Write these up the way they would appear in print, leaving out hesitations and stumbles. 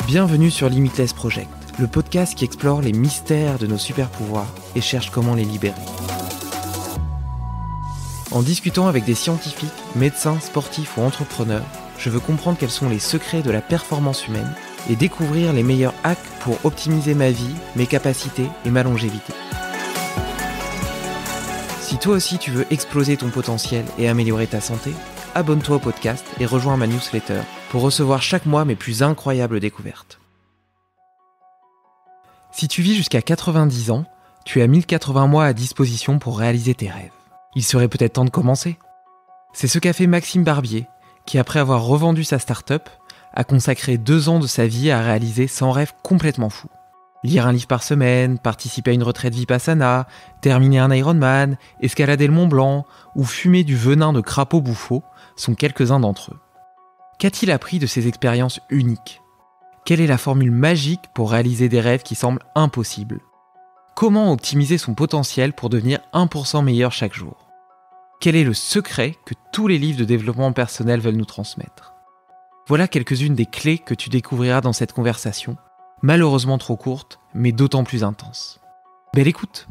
Bienvenue sur Limitless Project, le podcast qui explore les mystères de nos super-pouvoirs et cherche comment les libérer. En discutant avec des scientifiques, médecins, sportifs ou entrepreneurs, je veux comprendre quels sont les secrets de la performance humaine et découvrir les meilleurs hacks pour optimiser ma vie, mes capacités et ma longévité. Si toi aussi tu veux exploser ton potentiel et améliorer ta santé, abonne-toi au podcast et rejoins ma newsletter pour recevoir chaque mois mes plus incroyables découvertes. Si tu vis jusqu'à 90 ans, tu as 1080 mois à disposition pour réaliser tes rêves. Il serait peut-être temps de commencer. C'est ce qu'a fait Maxime Barbier, qui après avoir revendu sa start-up, a consacré 2 ans de sa vie à réaliser 100 rêves complètement fous. Lire un livre par semaine, participer à une retraite Vipassana, terminer un Ironman, escalader le Mont Blanc ou fumer du venin de crapaud bouffeau sont quelques-uns d'entre eux. Qu'a-t-il appris de ces expériences uniques ? Quelle est la formule magique pour réaliser des rêves qui semblent impossibles ? Comment optimiser son potentiel pour devenir 1% meilleur chaque jour ? Quel est le secret que tous les livres de développement personnel veulent nous transmettre ? Voilà quelques-unes des clés que tu découvriras dans cette conversation, malheureusement trop courte, mais d'autant plus intense. Belle écoute !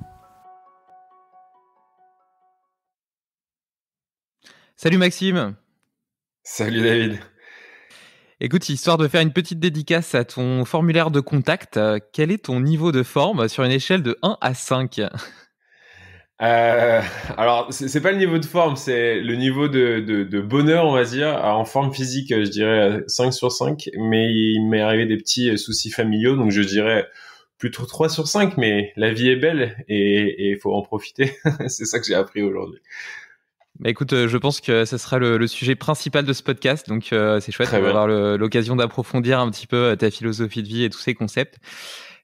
Salut Maxime. Salut David. Écoute, histoire de faire une petite dédicace à ton formulaire de contact, quel est ton niveau de forme sur une échelle de 1 à 5 ? Alors, c'est pas le niveau de forme, c'est le niveau de bonheur, on va dire. Alors, en forme physique, je dirais 5 sur 5, mais il m'est arrivé des petits soucis familiaux, donc je dirais plutôt 3 sur 5, mais la vie est belle et il faut en profiter. C'est ça que j'ai appris aujourd'hui. Bah écoute, je pense que ce sera le sujet principal de ce podcast, donc c'est chouette Très bien. d'avoir l'occasion d'approfondir un petit peu ta philosophie de vie et tous ces concepts.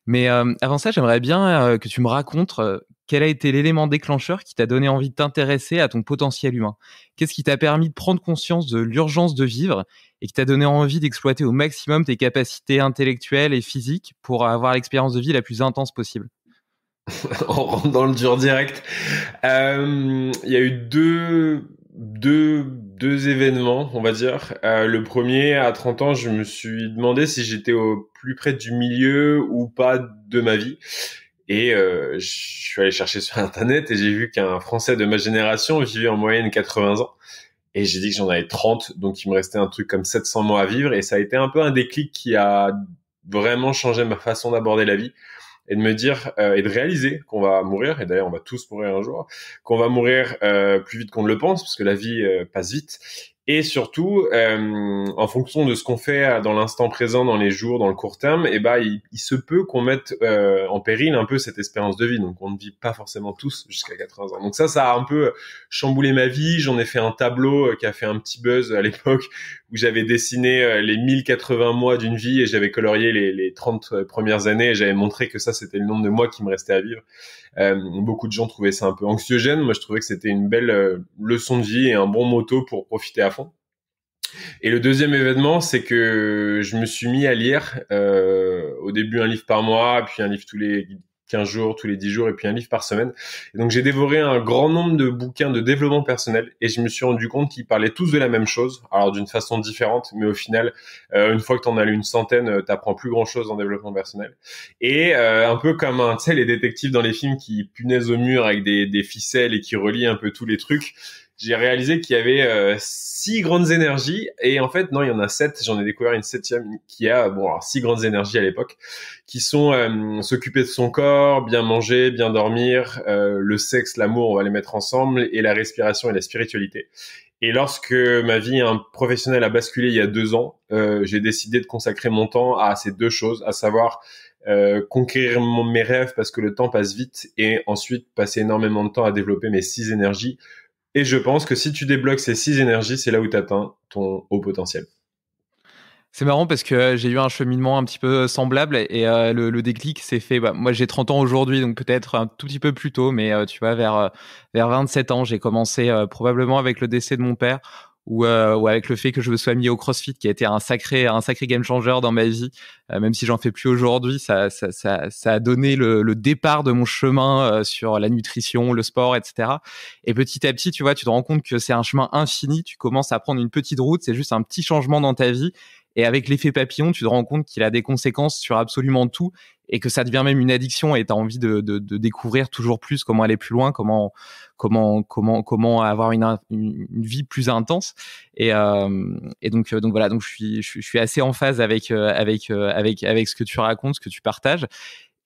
Mais avant ça, j'aimerais bien que tu me racontes quel a été l'élément déclencheur qui t'a donné envie de t'intéresser à ton potentiel humain. Qu'est-ce qui t'a permis de prendre conscience de l'urgence de vivre et qui t'a donné envie d'exploiter au maximum tes capacités intellectuelles et physiques pour avoir l'expérience de vie la plus intense possible ? On rentre dans le dur direct. Il y a eu deux événements, on va dire. Le premier, à 30 ans, je me suis demandé si j'étais au plus près du milieu ou pas de ma vie. Et je suis allé chercher sur Internet et j'ai vu qu'un Français de ma génération vivait en moyenne 80 ans. Et j'ai dit que j'en avais 30, donc il me restait un truc comme 700 mois à vivre. Et ça a été un peu un déclic qui a vraiment changé ma façon d'aborder la vie. Et de me dire et de réaliser qu'on va mourir, et d'ailleurs on va tous mourir un jour, qu'on va mourir plus vite qu'on ne le pense, parce que la vie passe vite, et surtout en fonction de ce qu'on fait dans l'instant présent, dans les jours, dans le court terme, et il se peut qu'on mette en péril un peu cette espérance de vie, donc on ne vit pas forcément tous jusqu'à 80 ans. Donc ça a un peu chamboulé ma vie. J'en ai fait un tableau qui a fait un petit buzz à l'époque, où j'avais dessiné les 1080 mois d'une vie et j'avais colorié les 30 premières années et j'avais montré que ça, c'était le nombre de mois qui me restait à vivre. Beaucoup de gens trouvaient ça un peu anxiogène. Moi, je trouvais que c'était une belle leçon de vie et un bon motto pour profiter à fond. Et le deuxième événement, c'est que je me suis mis à lire au début un livre par mois, puis un livre tous les 15 jours, tous les 10 jours, et puis un livre par semaine. Et donc, j'ai dévoré un grand nombre de bouquins de développement personnel et je me suis rendu compte qu'ils parlaient tous de la même chose, alors d'une façon différente, mais au final, une fois que t'en as lu une centaine, t'apprends plus grand-chose en développement personnel. Et un peu comme tu sais, les détectives dans les films qui punaisent au mur avec des ficelles et qui relient un peu tous les trucs, j'ai réalisé qu'il y avait 6 grandes énergies et en fait non, il y en a 7. J'en ai découvert une 7e qui a 6 grandes énergies à l'époque, qui sont s'occuper de son corps, bien manger, bien dormir, le sexe, l'amour, on va les mettre ensemble, et la respiration et la spiritualité. Et lorsque ma vie professionnelle a basculé il y a 2 ans, j'ai décidé de consacrer mon temps à ces 2 choses, à savoir conquérir mes rêves parce que le temps passe vite, et ensuite passer énormément de temps à développer mes 6 énergies. Et je pense que si tu débloques ces 6 énergies, c'est là où tu atteins ton haut potentiel. C'est marrant parce que j'ai eu un cheminement un petit peu semblable et le déclic s'est fait. Moi, j'ai 30 ans aujourd'hui, donc peut-être un tout petit peu plus tôt, mais tu vois, vers 27 ans, j'ai commencé probablement avec le décès de mon père ou avec le fait que je me sois mis au CrossFit, qui a été un sacré game changer dans ma vie. Même si j'en fais plus aujourd'hui, ça a donné le départ de mon chemin sur la nutrition, le sport, etc. Et petit à petit, tu vois, tu te rends compte que c'est un chemin infini. Tu commences à prendre une petite route, c'est juste un petit changement dans ta vie. Et avec l'effet papillon, tu te rends compte qu'il a des conséquences sur absolument tout et que ça devient même une addiction et tu as envie de découvrir toujours plus comment aller plus loin, comment avoir une vie plus intense. Et donc voilà, donc je suis assez en phase avec ce que tu racontes, ce que tu partages.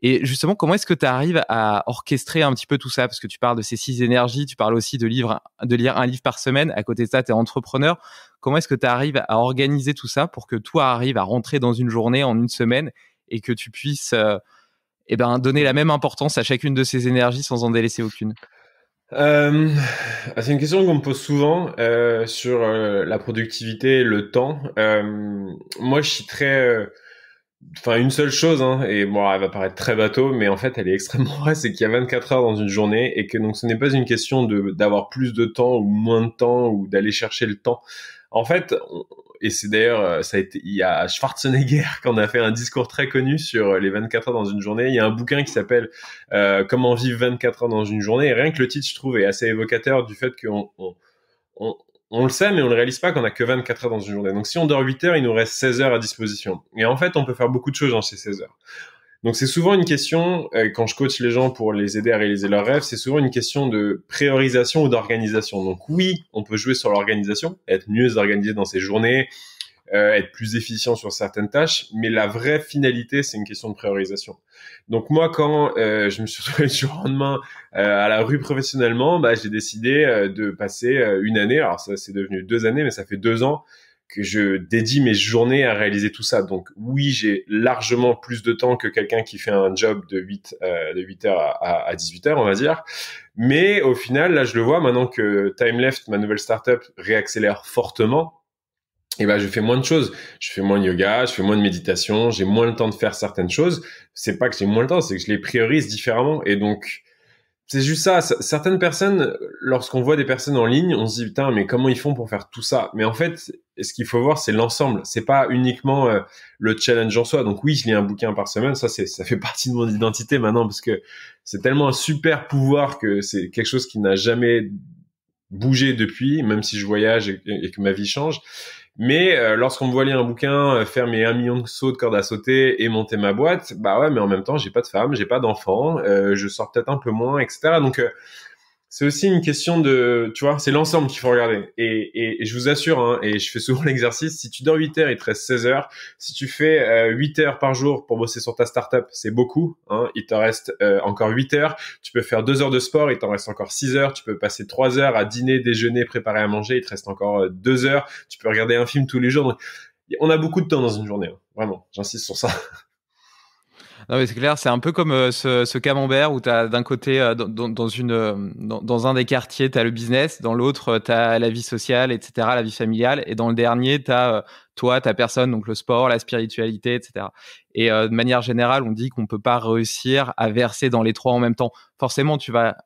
Et justement, comment est-ce que tu arrives à orchestrer un petit peu tout ça? Parce que tu parles de ces 6 énergies, tu parles aussi de lire un livre par semaine. À côté de ça, tu es entrepreneur. Comment est-ce que tu arrives à organiser tout ça pour que tout arrive à rentrer dans une journée, en une semaine, et que tu puisses donner la même importance à chacune de ces énergies sans en délaisser aucune? C'est une question qu'on me pose souvent sur la productivité et le temps. Moi, je suis très... Enfin, une seule chose, hein, et bon, elle va paraître très bateau, mais en fait, elle est extrêmement vraie, c'est qu'il y a 24 heures dans une journée, et que donc ce n'est pas une question d'avoir plus de temps ou moins de temps, ou d'aller chercher le temps. En fait, et c'est d'ailleurs, ça a été, il y a Schwarzenegger qui en a fait un discours très connu sur les 24 heures dans une journée. Il y a un bouquin qui s'appelle Comment vivre 24 heures dans une journée, et rien que le titre, je trouve, est assez évocateur du fait qu'on on le sait, mais on ne réalise pas qu'on a que 24 heures dans une journée. Donc, si on dort 8 heures, il nous reste 16 heures à disposition. Et en fait, on peut faire beaucoup de choses dans ces 16 heures. Donc, c'est souvent une question, quand je coach les gens pour les aider à réaliser leurs rêves, c'est souvent une question de priorisation ou d'organisation. Donc, oui, on peut jouer sur l'organisation, être mieux organisé dans ses journées, être plus efficient sur certaines tâches, mais la vraie finalité, c'est une question de priorisation. Donc moi, quand je me suis retrouvé du jour au lendemain à la rue professionnellement, j'ai décidé de passer une année, alors ça c'est devenu 2 années, mais ça fait 2 ans que je dédie mes journées à réaliser tout ça. Donc oui, j'ai largement plus de temps que quelqu'un qui fait un job de 8 heures à 18 heures, on va dire. Mais au final, là, je le vois maintenant que TimeLeft, ma nouvelle startup, réaccélère fortement. Et je fais moins de choses. Je fais moins de yoga, je fais moins de méditation, j'ai moins le temps de faire certaines choses. C'est pas que j'ai moins le temps, c'est que je les priorise différemment. Et donc, c'est juste ça. Certaines personnes, lorsqu'on voit des personnes en ligne, on se dit, putain, mais comment ils font pour faire tout ça? Mais en fait, ce qu'il faut voir, c'est l'ensemble. C'est pas uniquement le challenge en soi. Donc oui, je lis un bouquin par semaine. Ça fait partie de mon identité maintenant parce que c'est tellement un super pouvoir que c'est quelque chose qui n'a jamais bougé depuis, même si je voyage et que ma vie change. Mais lorsqu'on me voit lire un bouquin, faire mes 1 million de sauts de corde à sauter et monter ma boîte, ouais, mais en même temps, j'ai pas de femme, j'ai pas d'enfant, je sors peut-être un peu moins, etc. Donc, c'est aussi une question de, tu vois, c'est l'ensemble qu'il faut regarder. Et je vous assure, hein, et je fais souvent l'exercice, si tu dors 8 heures, il te reste 16 heures. Si tu fais 8 heures par jour pour bosser sur ta startup, c'est beaucoup. Hein, il te reste encore 8 heures. Tu peux faire 2 heures de sport, il t'en reste encore 6 heures. Tu peux passer 3 heures à dîner, déjeuner, préparer à manger, il te reste encore 2 heures. Tu peux regarder un film tous les jours. Donc, on a beaucoup de temps dans une journée. Hein. Vraiment, j'insiste sur ça. Non, mais c'est clair, c'est un peu comme ce camembert où tu as d'un côté, dans un des quartiers, tu as le business, dans l'autre, tu as la vie sociale, etc., la vie familiale, et dans le dernier, tu as toi, ta personne, donc le sport, la spiritualité, etc. Et de manière générale, on dit qu'on peut pas réussir à verser dans les trois en même temps. Forcément, tu vas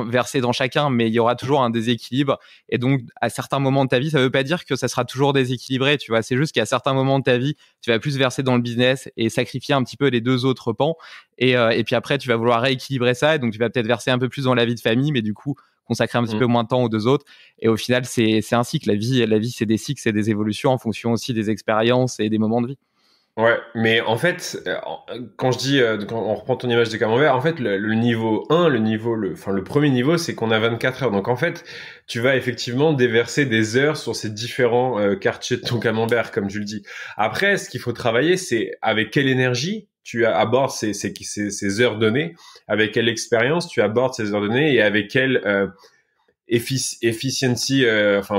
verser dans chacun, mais il y aura toujours un déséquilibre. Et donc, à certains moments de ta vie, ça veut pas dire que ça sera toujours déséquilibré, tu vois. C'est juste qu'à certains moments de ta vie, tu vas plus verser dans le business et sacrifier un petit peu les 2 autres pans. Et puis après, tu vas vouloir rééquilibrer ça. Et donc, tu vas peut-être verser un peu plus dans la vie de famille, mais du coup, consacrer un petit peu moins de temps aux 2 autres. Et au final, c'est un cycle. La vie, c'est des cycles, c'est des évolutions en fonction aussi des expériences et des moments de vie. Ouais, mais en fait, quand je dis, quand on reprend ton image de camembert, en fait, le niveau 1, le premier niveau, c'est qu'on a 24 heures. Donc, en fait, tu vas effectivement déverser des heures sur ces différents quartiers de ton camembert, comme tu le dis. Après, ce qu'il faut travailler, c'est avec quelle énergie tu abordes ces heures données, avec quelle expérience tu abordes ces heures données et avec quelle efficiency,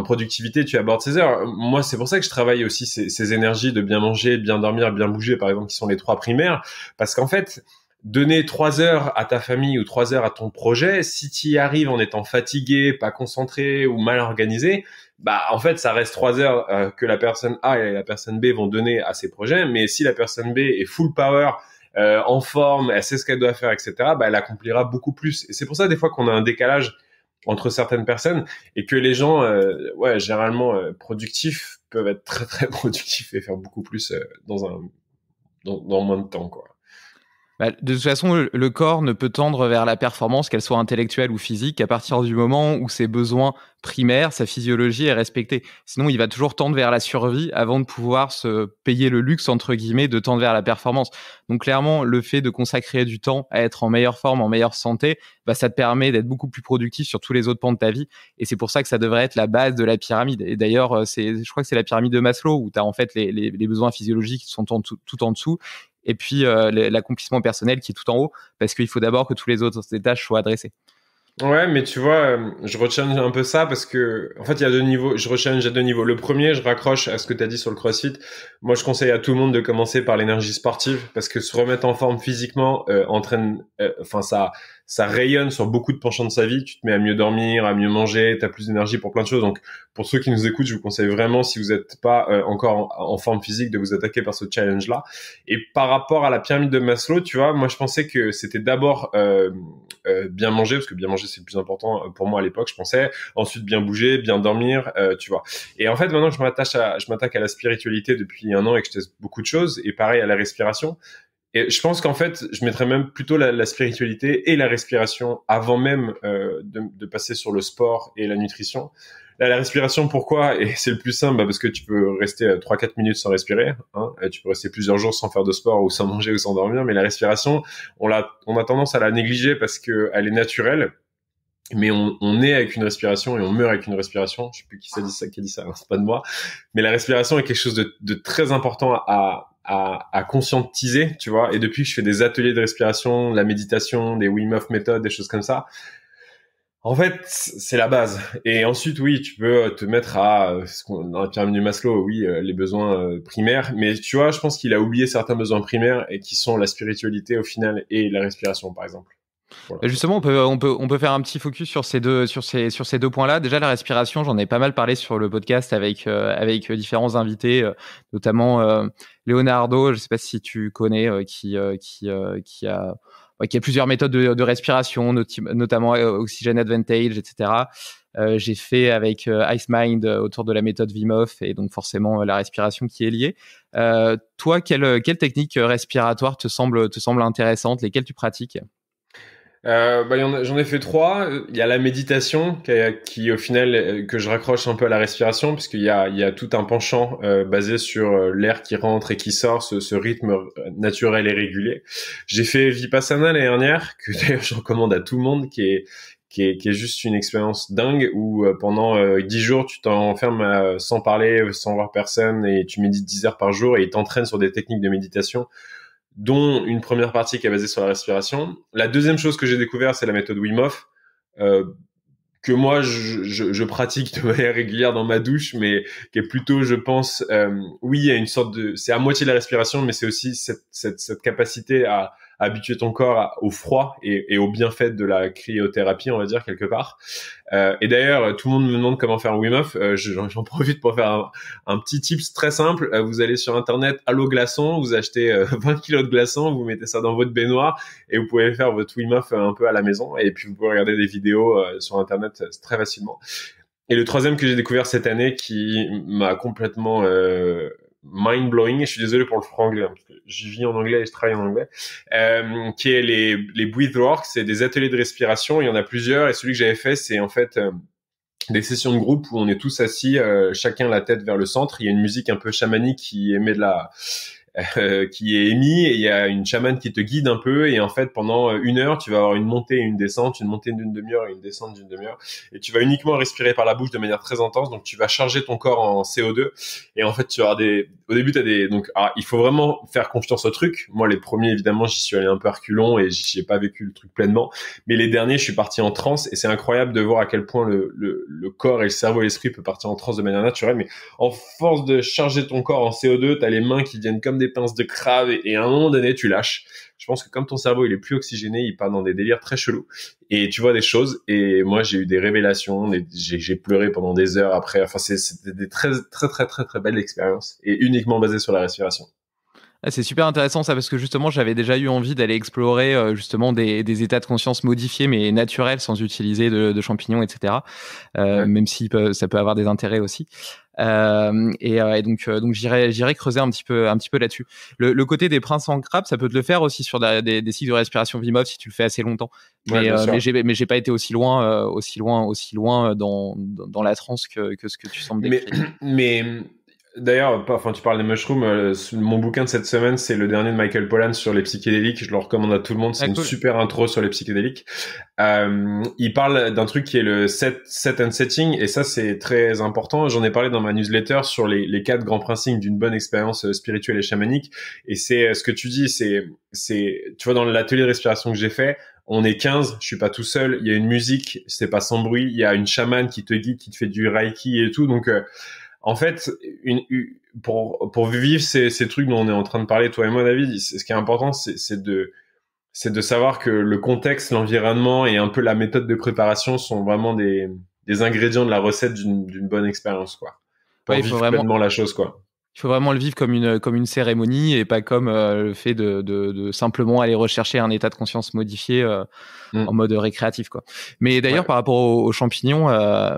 productivité, tu abordes ces heures. Moi, c'est pour ça que je travaille aussi ces énergies de bien manger, bien dormir, bien bouger, par exemple, qui sont les 3 primaires. Parce qu'en fait, donner 3 heures à ta famille ou 3 heures à ton projet, si tu y arrives en étant fatigué, pas concentré ou mal organisé, en fait, ça reste 3 heures que la personne A et la personne B vont donner à ces projets. Mais si la personne B est full power, en forme, elle sait ce qu'elle doit faire, etc., elle accomplira beaucoup plus. Et c'est pour ça, des fois, qu'on a un décalage entre certaines personnes et que les gens, généralement productifs peuvent être très très productifs et faire beaucoup plus dans moins de temps, quoi. Bah, de toute façon, le corps ne peut tendre vers la performance, qu'elle soit intellectuelle ou physique, qu'à partir du moment où ses besoins primaires, sa physiologie est respectée. Sinon, il va toujours tendre vers la survie avant de pouvoir se payer le luxe, entre guillemets, de tendre vers la performance. Donc clairement, le fait de consacrer du temps à être en meilleure forme, en meilleure santé, bah, ça te permet d'être beaucoup plus productif sur tous les autres pans de ta vie. Et c'est pour ça que ça devrait être la base de la pyramide. Et d'ailleurs, je crois que c'est la pyramide de Maslow où tu as en fait les besoins physiologiques qui sont tout en dessous. Et puis l'accomplissement personnel qui est tout en haut, parce qu'il faut d'abord que tous les autres étages soient adressés. Ouais, mais tu vois, je rechallenge un peu ça parce que, en fait, il y a 2 niveaux. Je rechallenge à 2 niveaux. Le premier, je raccroche à ce que tu as dit sur le CrossFit. Moi, je conseille à tout le monde de commencer par l'énergie sportive parce que se remettre en forme physiquement entraîne, enfin, ça rayonne sur beaucoup de penchants de sa vie. Tu te mets à mieux dormir, à mieux manger, t'as plus d'énergie pour plein de choses. Donc, pour ceux qui nous écoutent, je vous conseille vraiment, si vous n'êtes pas encore en forme physique, de vous attaquer par ce challenge-là. Et par rapport à la pyramide de Maslow, tu vois, moi, je pensais que c'était d'abord bien manger, parce que bien manger c'est le plus important pour moi à l'époque, je pensais. Ensuite bien bouger, bien dormir, tu vois. Et en fait maintenant je m'attaque à la spiritualité depuis un an et que je teste beaucoup de choses, et pareil à la respiration. Et je pense qu'en fait je mettrais même plutôt la spiritualité et la respiration avant même de passer sur le sport et la nutrition. Là, la respiration, pourquoi? Et c'est le plus simple, parce que tu peux rester 3-4 minutes sans respirer, hein. Tu peux rester plusieurs jours sans faire de sport ou sans manger ou sans dormir, mais la respiration, on a tendance à la négliger parce que elle est naturelle, mais on est avec une respiration et on meurt avec une respiration. Je sais plus qui qui a dit ça, hein, c'est pas de moi. Mais la respiration est quelque chose de très important à conscientiser, tu vois. Et depuis que je fais des ateliers de respiration, la méditation, des Wim Hof méthodes, des choses comme ça, en fait, c'est la base. Et ensuite, oui, tu peux te mettre dans la pyramide de Maslow, oui, les besoins primaires. Mais tu vois, je pense qu'il a oublié certains besoins primaires et qui sont la spiritualité au final et la respiration, par exemple. Voilà. Justement, on peut faire un petit focus sur ces deux points-là. Déjà, la respiration, j'en ai pas mal parlé sur le podcast avec différents invités, notamment Leonardo. Je sais pas si tu connais, qui a plusieurs méthodes de respiration, notamment Oxygen Advantage, etc. J'ai fait avec Ice Mind autour de la méthode Wim Hof et donc forcément la respiration qui est liée. Toi, quelle technique respiratoire te semble intéressante, lesquelles tu pratiques? J'en ai fait 3. Il y a la méditation qui au final que je raccroche un peu à la respiration, puisqu'il y a tout un penchant basé sur l'air qui rentre et qui sort, ce rythme naturel et régulier. J'ai fait Vipassana l'année dernière, que d'ailleurs je recommande à tout le monde, qui est juste une expérience dingue où pendant 10 jours tu t'enfermes sans parler, sans voir personne, et tu médites 10 heures par jour et ils t'entraînent sur des techniques de méditation, dont une première partie qui est basée sur la respiration. La deuxième chose que j'ai découvert, c'est la méthode Wim Hof, que moi je pratique de manière régulière dans ma douche, mais qui est plutôt, je pense, oui, il y a une sorte c'est à moitié de la respiration, mais c'est aussi cette capacité à habituer ton corps au froid et au bienfait de la cryothérapie, on va dire, quelque part. Et d'ailleurs, tout le monde me demande comment faire un Wim Hof. J'en profite pour faire un petit tips très simple. Vous allez sur Internet, Allo Glaçon, vous achetez 20 kilos de glaçons, vous mettez ça dans votre baignoire et vous pouvez faire votre Wim Hof un peu à la maison. Et puis, vous pouvez regarder des vidéos sur Internet très facilement. Et le troisième que j'ai découvert cette année qui m'a complètement mind-blowing, et je suis désolé pour le franglais, parce que j'y vis en anglais et je travaille en anglais, qui est les breathworks. C'est des ateliers de respiration, il y en a plusieurs, et celui que j'avais fait, c'est en fait des sessions de groupe où on est tous assis, chacun la tête vers le centre. Il y a une musique un peu chamanique qui émet qui est émis, et il y a une chamane qui te guide un peu, et en fait pendant 1 heure tu vas avoir une montée et une descente, une montée d'une demi-heure et une descente d'une demi-heure, et tu vas uniquement respirer par la bouche de manière très intense. Donc tu vas charger ton corps en CO2, et en fait tu vas au début il faut vraiment faire confiance au truc. Moi les premiers, évidemment, j'y suis allé un peu à reculons et j'ai pas vécu le truc pleinement, mais les derniers je suis parti en transe, et c'est incroyable de voir à quel point le corps et le cerveau et l'esprit peut partir en transe de manière naturelle. Mais en force de charger ton corps en CO2, t'as les mains qui viennent comme des pinces de crabe, et à un moment donné tu lâches. Je pense que comme ton cerveau il est plus oxygéné, il part dans des délires très chelous et tu vois des choses. Et moi j'ai eu des révélations, j'ai pleuré pendant des heures après. Enfin c'était des très très très très très belles expériences, et uniquement basées sur la respiration. Ah, c'est super intéressant ça parce que justement j'avais déjà eu envie d'aller explorer justement des états de conscience modifiés mais naturels sans utiliser de champignons, etc. Ouais. Même si ça peut avoir des intérêts aussi. Et donc j'irai creuser un petit peu là-dessus. Le côté des princes en crabe, ça peut te le faire aussi sur des cycles de respiration Wim Hof si tu le fais assez longtemps. Ouais, bien sûr. Mais j'ai pas été aussi loin dans la transe que ce que tu sembles Mais, décrire. mais d'ailleurs, enfin, tu parles des mushrooms. Mon bouquin de cette semaine, c'est le dernier de Michael Pollan sur les psychédéliques. Je le recommande à tout le monde. C'est Ah, une cool. super intro sur les psychédéliques. Il parle d'un truc qui est le set and setting, et ça, c'est très important. J'en ai parlé dans ma newsletter sur les 4 grands principes d'une bonne expérience spirituelle et chamanique. Et c'est ce que tu dis, tu vois, dans l'atelier de respiration que j'ai fait, on est 15, je suis pas tout seul, il y a une musique, c'est pas sans bruit, il y a une chamane qui te guide, qui te fait du reiki et tout. Donc, en fait, pour vivre ces trucs dont on est en train de parler, toi et moi, David, ce qui est important, c'est de savoir que le contexte, l'environnement et un peu la méthode de préparation sont vraiment des ingrédients de la recette d'une bonne expérience, quoi. Pour Ouais, vivre pleinement la chose, quoi. il faut vraiment le vivre comme une cérémonie et pas comme le fait de simplement aller rechercher un état de conscience modifié en mode récréatif, quoi. Mais d'ailleurs, Ouais. par rapport aux champignons,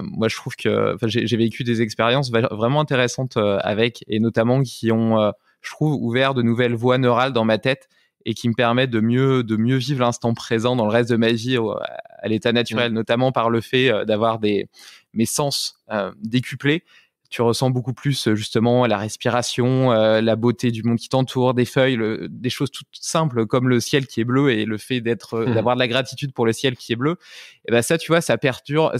moi, je trouve que j'ai vécu des expériences vraiment intéressantes avec, et notamment qui ont, je trouve, ouvert de nouvelles voies neurales dans ma tête et qui me permettent de mieux vivre l'instant présent dans le reste de ma vie à l'état naturel, notamment par le fait d'avoir mes sens décuplés. Tu ressens beaucoup plus justement la respiration, la beauté du monde qui t'entoure, des feuilles, des choses toutes simples comme le ciel qui est bleu et le fait d'avoir de la gratitude pour le ciel qui est bleu. Et ben ça, tu vois, ça perdure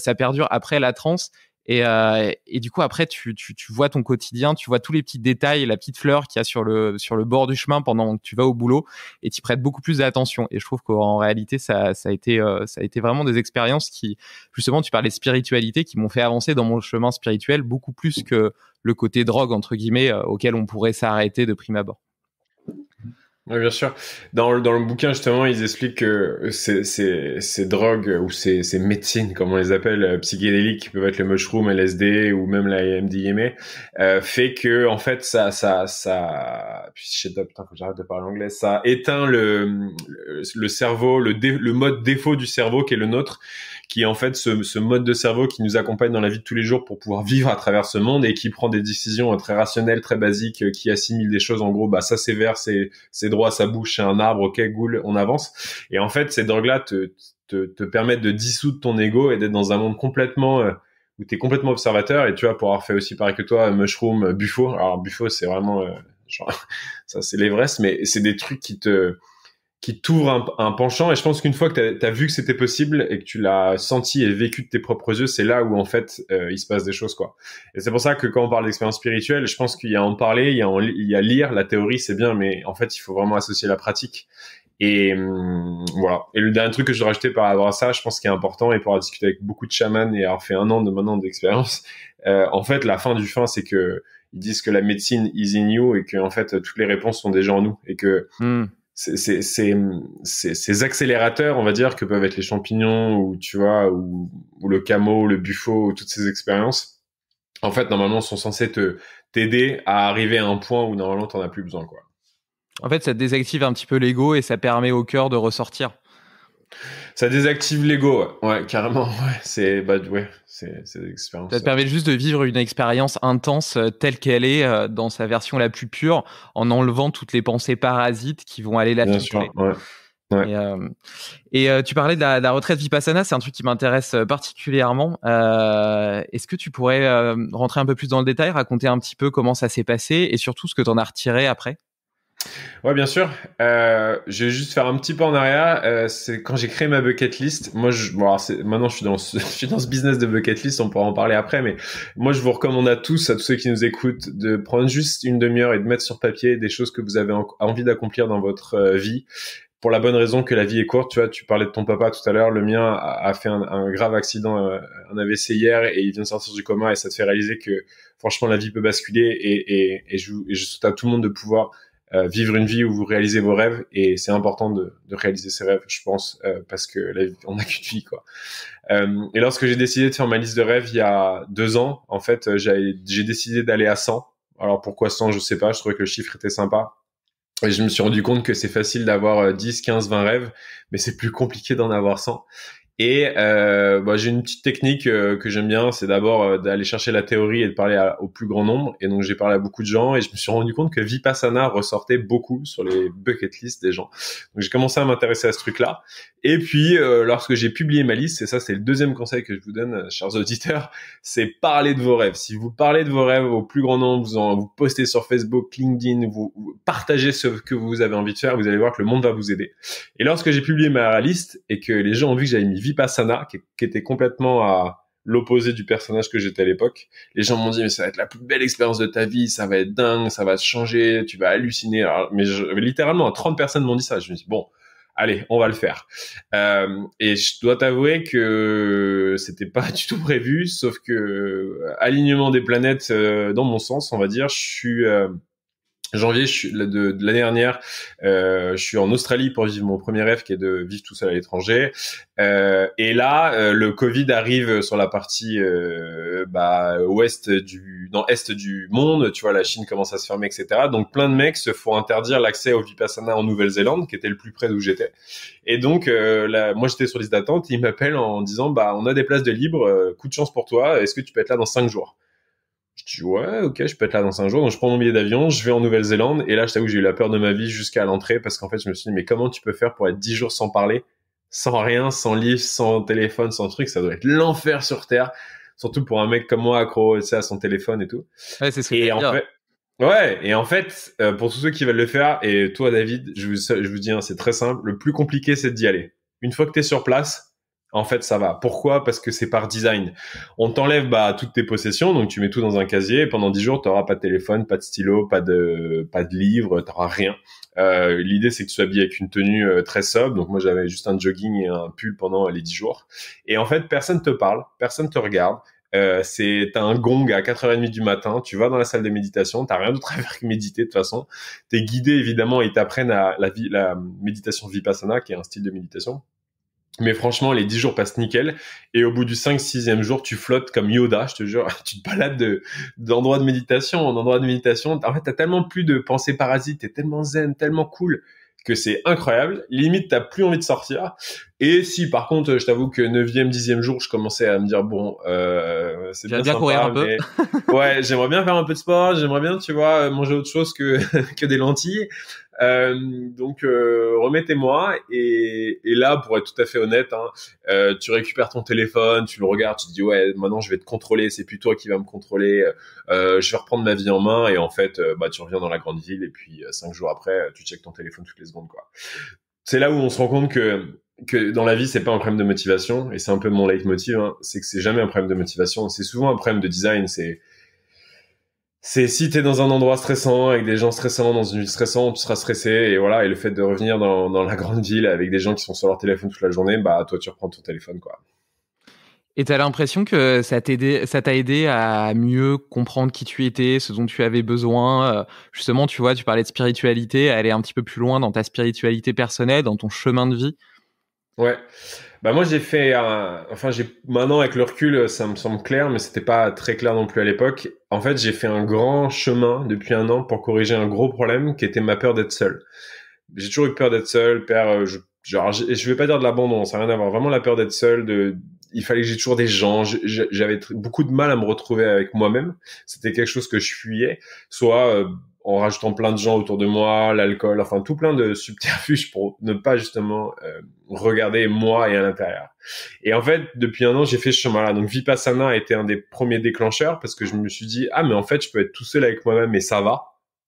après la transe. Et du coup, après, tu vois ton quotidien, tu vois tous les petits détails, la petite fleur qu'il y a sur le bord du chemin pendant que tu vas au boulot, et tu prêtes beaucoup plus d'attention. Et je trouve qu'en réalité, ça a été vraiment des expériences qui, justement, tu parlais de spiritualité, qui m'ont fait avancer dans mon chemin spirituel beaucoup plus que le côté drogue, entre guillemets, auquel on pourrait s'arrêter de prime abord. Oui, bien sûr. Dans le bouquin, justement, ils expliquent que ces drogues ou ces médecines, comme on les appelle, psychédéliques, qui peuvent être le mushroom, LSD ou même la MDMA, fait que, en fait, puis putain, faut que j'arrête de parler anglais, ça éteint le cerveau, le mode défaut du cerveau qui est le nôtre, qui est en fait ce mode de cerveau qui nous accompagne dans la vie de tous les jours pour pouvoir vivre à travers ce monde et qui prend des décisions très rationnelles, très basiques, qui assimile des choses, en gros, bah, ça c'est vert, c'est droit, ça bouge, c'est un arbre, ok, cool, on avance. Et en fait, ces drogues-là te permettent de dissoudre ton ego et d'être dans un monde complètement où t'es complètement observateur. Et tu vois, pour avoir fait aussi pareil que toi, mushroom, Bufo. Alors Bufo, c'est vraiment genre, ça c'est l'Everest, mais c'est des trucs qui t'ouvrent un penchant. Et je pense qu'une fois que t'as vu que c'était possible et que tu l'as senti et vécu de tes propres yeux, c'est là où en fait il se passe des choses, quoi. Et c'est pour ça que quand on parle d'expérience spirituelle, je pense qu'il y a à en parler, il y a lire, la théorie c'est bien, mais en fait il faut vraiment associer la pratique. Et voilà. Et le dernier truc que je dois rajouter par rapport à ça, je pense qu'il est important, et pour avoir discuté avec beaucoup de chamans et avoir fait maintenant d'expérience, en fait la fin du fin, c'est que ils disent que la médecine is in you et que en fait toutes les réponses sont déjà en nous, et que ces accélérateurs, on va dire, que peuvent être les champignons ou tu vois ou le camo, le buffo, ou toutes ces expériences, en fait normalement sont censés t'aider à arriver à un point où normalement t'en as plus besoin, quoi. En fait, ça désactive un petit peu l'ego et ça permet au cœur de ressortir. Ça désactive l'ego, ouais, carrément, ouais. C'est des expériences. Ça te permet juste de vivre une expérience intense telle qu'elle est, dans sa version la plus pure, en enlevant toutes les pensées parasites qui vont aller la Bien filtrer. sûr, ouais. Ouais. Tu parlais de la retraite Vipassana, c'est un truc qui m'intéresse particulièrement. Est-ce que tu pourrais rentrer un peu plus dans le détail, raconter un petit peu comment ça s'est passé et surtout ce que tu en as retiré après? Ouais, bien sûr. Je vais juste faire un petit pas en arrière. C'est quand j'ai créé ma bucket list. Moi, maintenant, je suis dans ce business de bucket list. On pourra en parler après, mais moi, je vous recommande à tous ceux qui nous écoutent, de prendre juste une demi-heure et de mettre sur papier des choses que vous avez envie d'accomplir dans votre vie. Pour la bonne raison que la vie est courte. Tu vois, tu parlais de ton papa tout à l'heure. Le mien a fait un grave accident, un AVC hier, et il vient de sortir du coma, et ça te fait réaliser que franchement, la vie peut basculer, et je souhaite à tout le monde de pouvoir vivre une vie où vous réalisez vos rêves, et c'est important de réaliser ses rêves, je pense, parce que la vie, on n'a qu'une vie, quoi. Et lorsque j'ai décidé de faire ma liste de rêves il y a 2 ans, en fait, j'ai décidé d'aller à 100. Alors pourquoi 100, je sais pas, je trouvais que le chiffre était sympa. Et je me suis rendu compte que c'est facile d'avoir 10, 15, 20 rêves, mais c'est plus compliqué d'en avoir 100. Et j'ai une petite technique que j'aime bien, c'est d'abord d'aller chercher la théorie et de parler au plus grand nombre. Et donc j'ai parlé à beaucoup de gens et je me suis rendu compte que Vipassana ressortait beaucoup sur les bucket lists des gens. Donc j'ai commencé à m'intéresser à ce truc-là. Et puis lorsque j'ai publié ma liste, et ça c'est le deuxième conseil que je vous donne, chers auditeurs, c'est parler de vos rêves. Si vous parlez de vos rêves au plus grand nombre, vous postez sur Facebook, LinkedIn, vous partagez ce que vous avez envie de faire, vous allez voir que le monde va vous aider. Et lorsque j'ai publié ma liste et que les gens ont vu que j'avais mis Vipassana, qui était complètement à l'opposé du personnage que j'étais à l'époque, les gens m'ont dit mais ça va être la plus belle expérience de ta vie, ça va être dingue, ça va te changer, tu vas halluciner. Alors, littéralement 30 personnes m'ont dit ça. Je me dis bon, allez, on va le faire. Et je dois t'avouer que c'était pas du tout prévu, sauf que alignement des planètes dans mon sens, on va dire, je suis janvier, de l'année dernière, je suis en Australie pour vivre mon premier rêve, qui est de vivre tout seul à l'étranger. Et là, le Covid arrive sur la partie est du monde. Tu vois, la Chine commence à se fermer, etc. Donc, plein de mecs se font interdire l'accès au Vipassana en Nouvelle-Zélande, qui était le plus près d'où j'étais. Et donc, moi, j'étais sur liste d'attente. Ils m'appellent en disant, on a des places de libre. Coup de chance pour toi. Est-ce que tu peux être là dans 5 jours? Je dis ouais, ok, je peux être là dans 5 jours. Donc je prends mon billet d'avion, je vais en Nouvelle-Zélande et là je t'avoue que j'ai eu la peur de ma vie jusqu'à l'entrée parce qu'en fait je me suis dit mais comment tu peux faire pour être 10 jours sans parler, sans rien, sans livre, sans téléphone, sans truc, ça doit être l'enfer sur Terre, surtout pour un mec comme moi accro, tu sais, à son téléphone et tout. Ouais, c'est ce que Et j'allais en dire. fait, ouais, et en fait, pour tous ceux qui veulent le faire, et toi David, je vous dis, hein, c'est très simple, le plus compliqué c'est d'y aller. Une fois que t'es sur place, en fait ça va. Pourquoi? Parce que c'est par design. On t'enlève toutes tes possessions, donc tu mets tout dans un casier, et pendant 10 jours t'auras pas de téléphone, pas de stylo, pas de livre, t'auras rien. L'idée c'est que tu sois habillé avec une tenue très sobre, donc moi j'avais juste un jogging et un pull pendant les 10 jours. Et en fait personne te parle, personne te regarde. T'as un gong à 4h30 du matin, tu vas dans la salle de méditation, t'as rien d'autre à faire que méditer de toute façon. T'es guidé évidemment, ils t'apprennent à la méditation Vipassana, qui est un style de méditation. Mais franchement, les 10 jours passent nickel. Et au bout du 5-6e jour, tu flottes comme Yoda, je te jure. Tu te balades d'endroit de méditation en endroit de méditation. En fait, t'as tellement plus de pensées parasites, t'es tellement zen, tellement cool que c'est incroyable. Limite, t'as plus envie de sortir. Et si, par contre, je t'avoue que 9e, 10e jour, je commençais à me dire, bon, c'est J'allais bien bien courir un sympa, peu. mais ouais, j'aimerais bien faire un peu de sport, j'aimerais bien, tu vois, manger autre chose que, que des lentilles. Donc remettez-moi et là pour être tout à fait honnête tu récupères ton téléphone, tu le regardes, tu te dis ouais maintenant je vais te contrôler, c'est plus toi qui vas me contrôler, je vais reprendre ma vie en main et en fait tu reviens dans la grande ville et puis 5 jours après tu checkes ton téléphone toutes les secondes quoi. C'est là où on se rend compte que dans la vie c'est pas un problème de motivation et c'est un peu mon leitmotiv c'est que c'est jamais un problème de motivation, c'est souvent un problème de design. C'est si t'es dans un endroit stressant, avec des gens stressants, dans une ville stressante, tu seras stressé, et voilà, et le fait de revenir dans la grande ville avec des gens qui sont sur leur téléphone toute la journée, toi tu reprends ton téléphone, quoi. Et t'as l'impression que ça t'a aidé à mieux comprendre qui tu étais, ce dont tu avais besoin. Justement, tu vois, tu parlais de spiritualité, aller un petit peu plus loin dans ta spiritualité personnelle, dans ton chemin de vie. Ouais. Moi j'ai fait maintenant avec le recul ça me semble clair mais c'était pas très clair non plus à l'époque. En fait, j'ai fait un grand chemin depuis 1 an pour corriger un gros problème qui était ma peur d'être seul. J'ai toujours eu peur d'être seul, je vais pas dire de l'abandon, ça n'a rien à voir, vraiment la peur d'être seul, il fallait que j'ai toujours des gens, j'avais beaucoup de mal à me retrouver avec moi-même, c'était quelque chose que je fuyais, soit en rajoutant plein de gens autour de moi, l'alcool, enfin tout plein de subterfuges pour ne pas justement regarder moi et à l'intérieur. Et en fait, depuis 1 an, j'ai fait ce chemin-là. Donc Vipassana a été un des premiers déclencheurs parce que je me suis dit mais en fait, je peux être tout seul avec moi-même et ça va.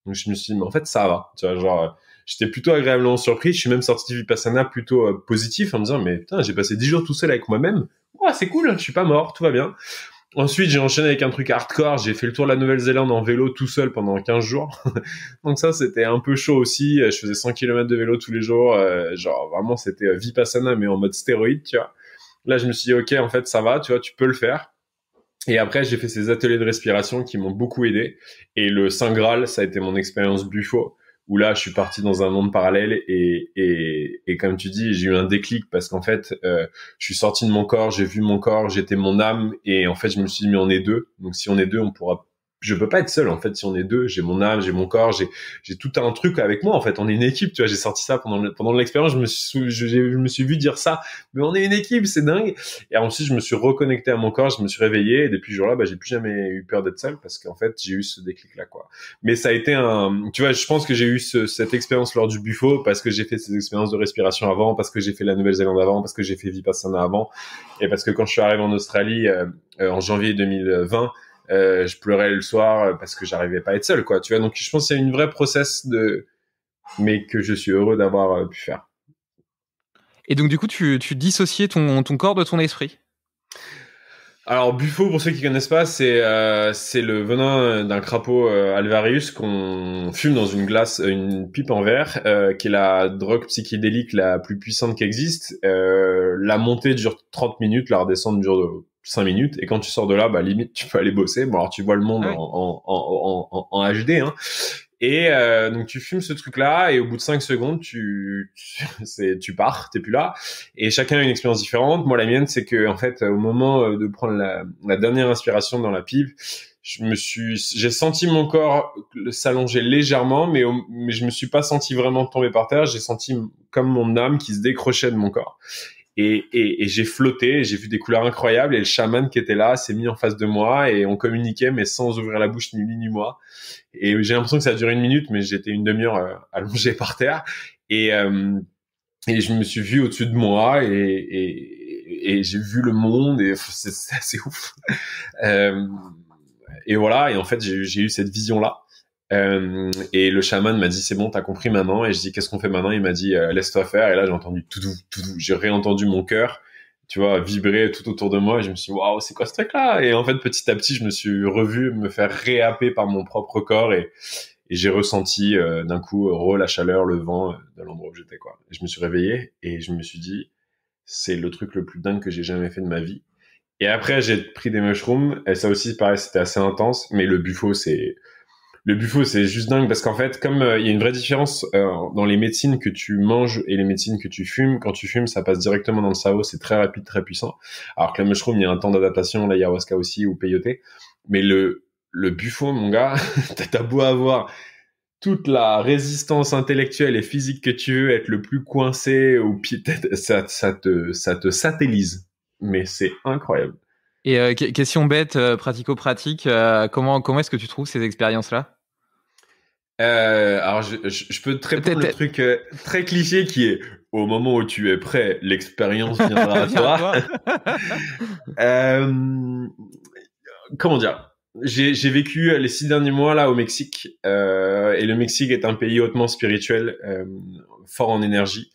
Donc je me suis dit mais en fait ça va, tu vois, genre j'étais plutôt agréablement surpris. Je suis même sorti du Vipassana plutôt positif en me disant mais putain, j'ai passé 10 jours tout seul avec moi-même. Ouais, c'est cool, je suis pas mort, tout va bien. Ensuite, j'ai enchaîné avec un truc hardcore. J'ai fait le tour de la Nouvelle-Zélande en vélo tout seul pendant 15 jours. Donc ça, c'était un peu chaud aussi. Je faisais 100 km de vélo tous les jours. Genre vraiment, c'était Vipassana mais en mode stéroïde, tu vois. Là, je me suis dit ok, en fait, ça va, tu vois, tu peux le faire. Et après, j'ai fait ces ateliers de respiration qui m'ont beaucoup aidé. Et le Saint Graal, ça a été mon expérience Buffo, où là, je suis parti dans un monde parallèle et comme tu dis, j'ai eu un déclic parce qu'en fait, je suis sorti de mon corps, j'ai vu mon corps, j'étais mon âme et en fait, je me suis dit, mais on est deux. Donc, si on est deux, on pourra je peux pas être seul en fait si on est deux. J'ai mon âme, j'ai mon corps, j'ai tout un truc avec moi en fait. On est une équipe, tu vois. J'ai sorti ça pendant l'expérience. Je me suis vu dire ça, mais on est une équipe, c'est dingue. Et ensuite je me suis reconnecté à mon corps, je me suis réveillé et depuis ce jour-là, j'ai plus jamais eu peur d'être seul parce qu'en fait j'ai eu ce déclic là quoi. Mais ça a été tu vois, je pense que j'ai eu cette expérience lors du Buffo parce que j'ai fait ces expériences de respiration avant, parce que j'ai fait la Nouvelle-Zélande avant, parce que j'ai fait Vipassana avant, et parce que quand je suis arrivé en Australie en janvier 2020, je pleurais le soir parce que j'arrivais pas à être seul, quoi. Tu vois, donc je pense qu'il y a une vraie process mais que je suis heureux d'avoir pu faire. Et donc du coup, tu dissociais ton corps de ton esprit. Alors Buffo, pour ceux qui connaissent pas, c'est le venin d'un crapaud Alvarius qu'on fume dans une pipe en verre, qui est la drogue psychédélique la plus puissante qui existe. La montée dure 30 minutes, la redescente dure 5 minutes, et quand tu sors de là, limite tu peux aller bosser. Bon alors tu vois le monde en HD, hein. Et donc tu fumes ce truc-là et au bout de 5 secondes, tu pars, t'es plus là. Et chacun a une expérience différente. Moi, la mienne, c'est que en fait, au moment de prendre la dernière inspiration dans la pipe, j'ai senti mon corps s'allonger légèrement, mais je me suis pas senti vraiment tomber par terre. J'ai senti comme mon âme qui se décrochait de mon corps. Et j'ai flotté, j'ai vu des couleurs incroyables et le chaman qui était là s'est mis en face de moi et on communiquait mais sans ouvrir la bouche ni lui ni moi. Et j'ai l'impression que ça a duré 1 minute, mais j'étais une demi-heure allongé par terre et je me suis vu au-dessus de moi et j'ai vu le monde et c'est assez ouf. Et voilà, et en fait j'ai eu cette vision-là. Et le chaman m'a dit c'est bon, t'as compris maintenant. Et je dis qu'est-ce qu'on fait maintenant? Il m'a dit laisse-toi faire. Et là j'ai entendu tout doux. J'ai réentendu mon cœur, tu vois, vibrer tout autour de moi. Et je me suis dit waouh, c'est quoi ce truc-là? Et en fait petit à petit je me suis revu me faire réhapper par mon propre corps et j'ai ressenti d'un coup la chaleur, le vent de l'endroit où j'étais quoi. Et je me suis réveillé et je me suis dit c'est le truc le plus dingue que j'ai jamais fait de ma vie. Et après j'ai pris des mushrooms et ça aussi pareil c'était assez intense. Mais le Buffo c'est juste dingue parce qu'en fait, comme il y a une vraie différence dans les médecines que tu manges et les médecines que tu fumes, quand tu fumes, ça passe directement dans le cerveau, c'est très rapide, très puissant. Alors que la mushroom, il y a un temps d'adaptation, l'ayahuasca aussi ou peyote. Mais le Buffo, mon gars, t'as beau avoir toute la résistance intellectuelle et physique que tu veux, être le plus coincé ou ça te satellise. Mais c'est incroyable. Et question bête, pratico-pratique, comment est-ce que tu trouves ces expériences-là? Alors, je peux te répondre le truc très cliché qui est au moment où tu es prêt, l'expérience viendra à toi. Comment dire? J'ai vécu les 6 derniers mois là au Mexique et le Mexique est un pays hautement spirituel, fort en énergie.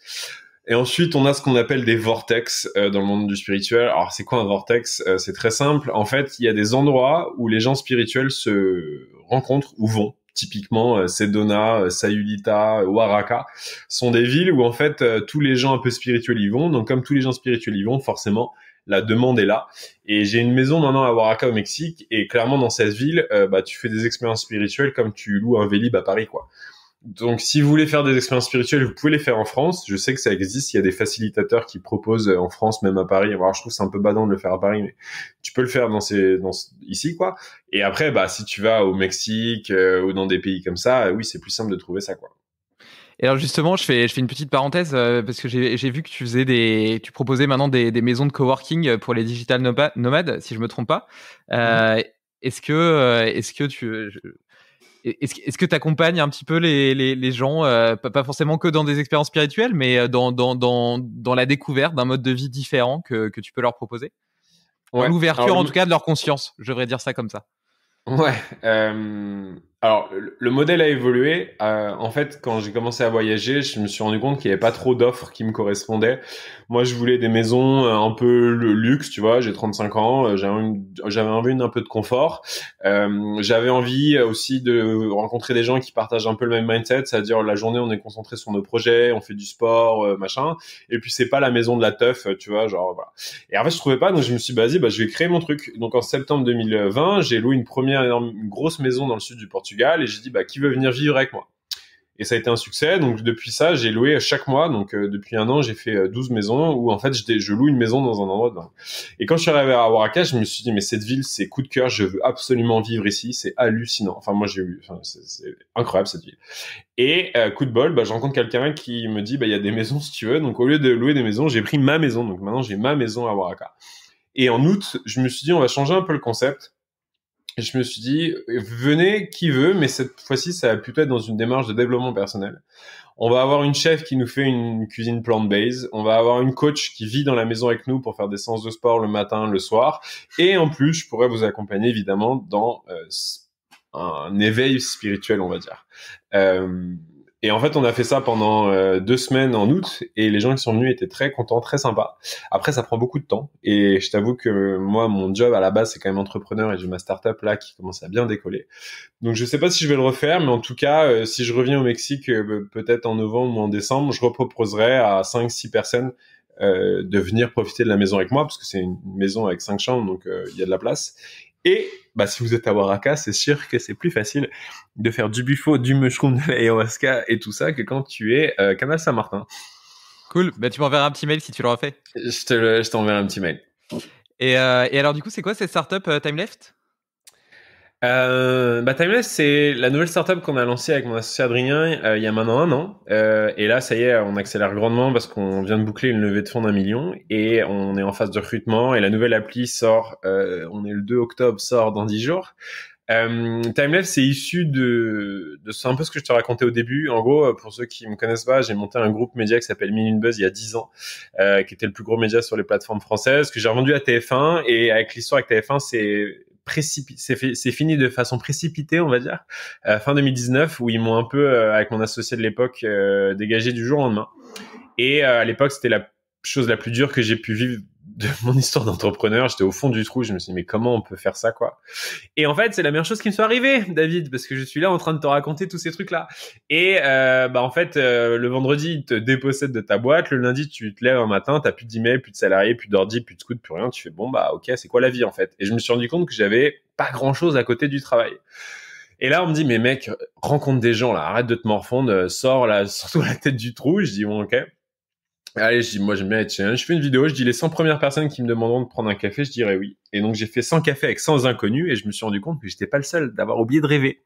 Et ensuite, on a ce qu'on appelle des vortex dans le monde du spirituel. Alors, c'est quoi un vortex? C'est très simple. En fait, il y a des endroits où les gens spirituels se rencontrent ou vont. Typiquement, Sedona, Sayulita, Oaxaca sont des villes où en fait tous les gens un peu spirituels y vont. Donc, comme tous les gens spirituels y vont, forcément, la demande est là. Et j'ai une maison maintenant à Oaxaca au Mexique et clairement dans cette ville, tu fais des expériences spirituelles comme tu loues un Vélib à Paris, quoi. Donc, si vous voulez faire des expériences spirituelles, vous pouvez les faire en France. Je sais que ça existe. Il y a des facilitateurs qui proposent en France, même à Paris. Alors, je trouve que c'est un peu badant de le faire à Paris, mais tu peux le faire ici, quoi. Et après, si tu vas au Mexique ou dans des pays comme ça, oui, c'est plus simple de trouver ça, quoi. Et alors justement, je fais une petite parenthèse parce que j'ai vu que tu proposais maintenant des maisons de coworking pour les digital nomades, si je me trompe pas. Est-ce que tu accompagnes un petit peu les gens, pas forcément que dans des expériences spirituelles, mais dans la découverte d'un mode de vie différent que tu peux leur proposer? Dans l'ouverture, en tout cas, de leur conscience. Je devrais dire ça comme ça. Ouais. Alors, le modèle a évolué. En fait, quand j'ai commencé à voyager, je me suis rendu compte qu'il n'y avait pas trop d'offres qui me correspondaient. Moi, je voulais des maisons un peu luxe, tu vois. J'ai 35 ans, j'avais envie d'un peu de confort. J'avais envie aussi de rencontrer des gens qui partagent un peu le même mindset, c'est-à-dire la journée, on est concentré sur nos projets, on fait du sport, machin. Et puis, c'est pas la maison de la teuf, tu vois, genre voilà. Et en fait, je trouvais pas, donc je me suis dit, vas-y, je vais créer mon truc. Donc, en septembre 2020, j'ai loué une grosse maison dans le sud du Portugal et j'ai dit, qui veut venir vivre avec moi? Et ça a été un succès. Donc depuis ça, j'ai loué chaque mois. Donc depuis un an, j'ai fait 12 maisons où en fait je loue une maison dans un endroit. Et quand je suis arrivé à Waraka, je me suis dit mais cette ville, c'est coup de cœur. Je veux absolument vivre ici. C'est hallucinant. Enfin moi c'est incroyable cette ville. Et coup de bol, je rencontre quelqu'un qui me dit il y a des maisons si tu veux. Donc au lieu de louer des maisons, j'ai pris ma maison. Donc maintenant j'ai ma maison à Waraka. Et en août, je me suis dit on va changer un peu le concept. Et je me suis dit, venez qui veut, mais cette fois-ci, ça va plutôt être dans une démarche de développement personnel. On va avoir une chef qui nous fait une cuisine plant-based. On va avoir une coach qui vit dans la maison avec nous pour faire des séances de sport le matin, le soir. Et en plus, je pourrais vous accompagner évidemment dans un éveil spirituel, on va dire. Et en fait, on a fait ça pendant 2 semaines en août et les gens qui sont venus étaient très contents, très sympas. Après, ça prend beaucoup de temps et je t'avoue que moi, mon job à la base, c'est quand même entrepreneur et j'ai ma startup là qui commence à bien décoller. Donc, je sais pas si je vais le refaire, mais en tout cas, si je reviens au Mexique, peut-être en novembre ou en décembre, je reproposerai à 5-6 personnes de venir profiter de la maison avec moi parce que c'est une maison avec 5 chambres, donc il y a de la place. Et si vous êtes à Waraka, c'est sûr que c'est plus facile de faire du buffo, du mushroom, de l'ayahuasca et tout ça que quand tu es Canal Saint-Martin. Cool, tu m'enverras un petit mail si tu le refais. Je t'enverrai un petit mail. Et alors du coup, c'est quoi cette startup TimeLeft ? Timeless, c'est la nouvelle startup qu'on a lancée avec mon associé Adrien il y a maintenant 1 an. Et là, ça y est, on accélère grandement parce qu'on vient de boucler une levée de fonds d'1 million et on est en phase de recrutement. Et la nouvelle appli sort, on est le 2 octobre, sort dans 10 jours. Timeless, c'est issu de c'est un peu ce que je te racontais au début. En gros, pour ceux qui me connaissent pas, j'ai monté un groupe média qui s'appelle Minute Buzz il y a 10 ans, qui était le plus gros média sur les plateformes françaises, que j'ai revendu à TF1. Et avec l'histoire avec TF1, c'est fini de façon précipitée, on va dire, fin 2019, où ils m'ont un peu, avec mon associé de l'époque, dégagé du jour au lendemain. Et à l'époque, c'était la chose la plus dure que j'ai pu vivre de mon histoire d'entrepreneur. J'étais au fond du trou, je me suis dit mais comment on peut faire ça, quoi. Et en fait, c'est la meilleure chose qui me soit arrivée, David, parce que je suis là en train de te raconter tous ces trucs-là. Et en fait, le vendredi, ils te dépossèdent de ta boîte, le lundi, tu te lèves un matin, t'as plus d'emails, plus de salariés, plus d'ordi, plus de scouts, plus rien. Tu fais ok, c'est quoi la vie en fait? Et je me suis rendu compte que j'avais pas grand-chose à côté du travail. Et là, on me dit mais mec, rencontre des gens là, arrête de te morfondre, sors toi la tête du trou. Je dis bon, ok. Allez, je dis, moi, j'aime bien être challenge. Je fais une vidéo, je dis les 100 premières personnes qui me demanderont de prendre un café, je dirais oui. Et donc, j'ai fait 100 cafés avec 100 inconnus et je me suis rendu compte que j'étais pas le seul d'avoir oublié de rêver.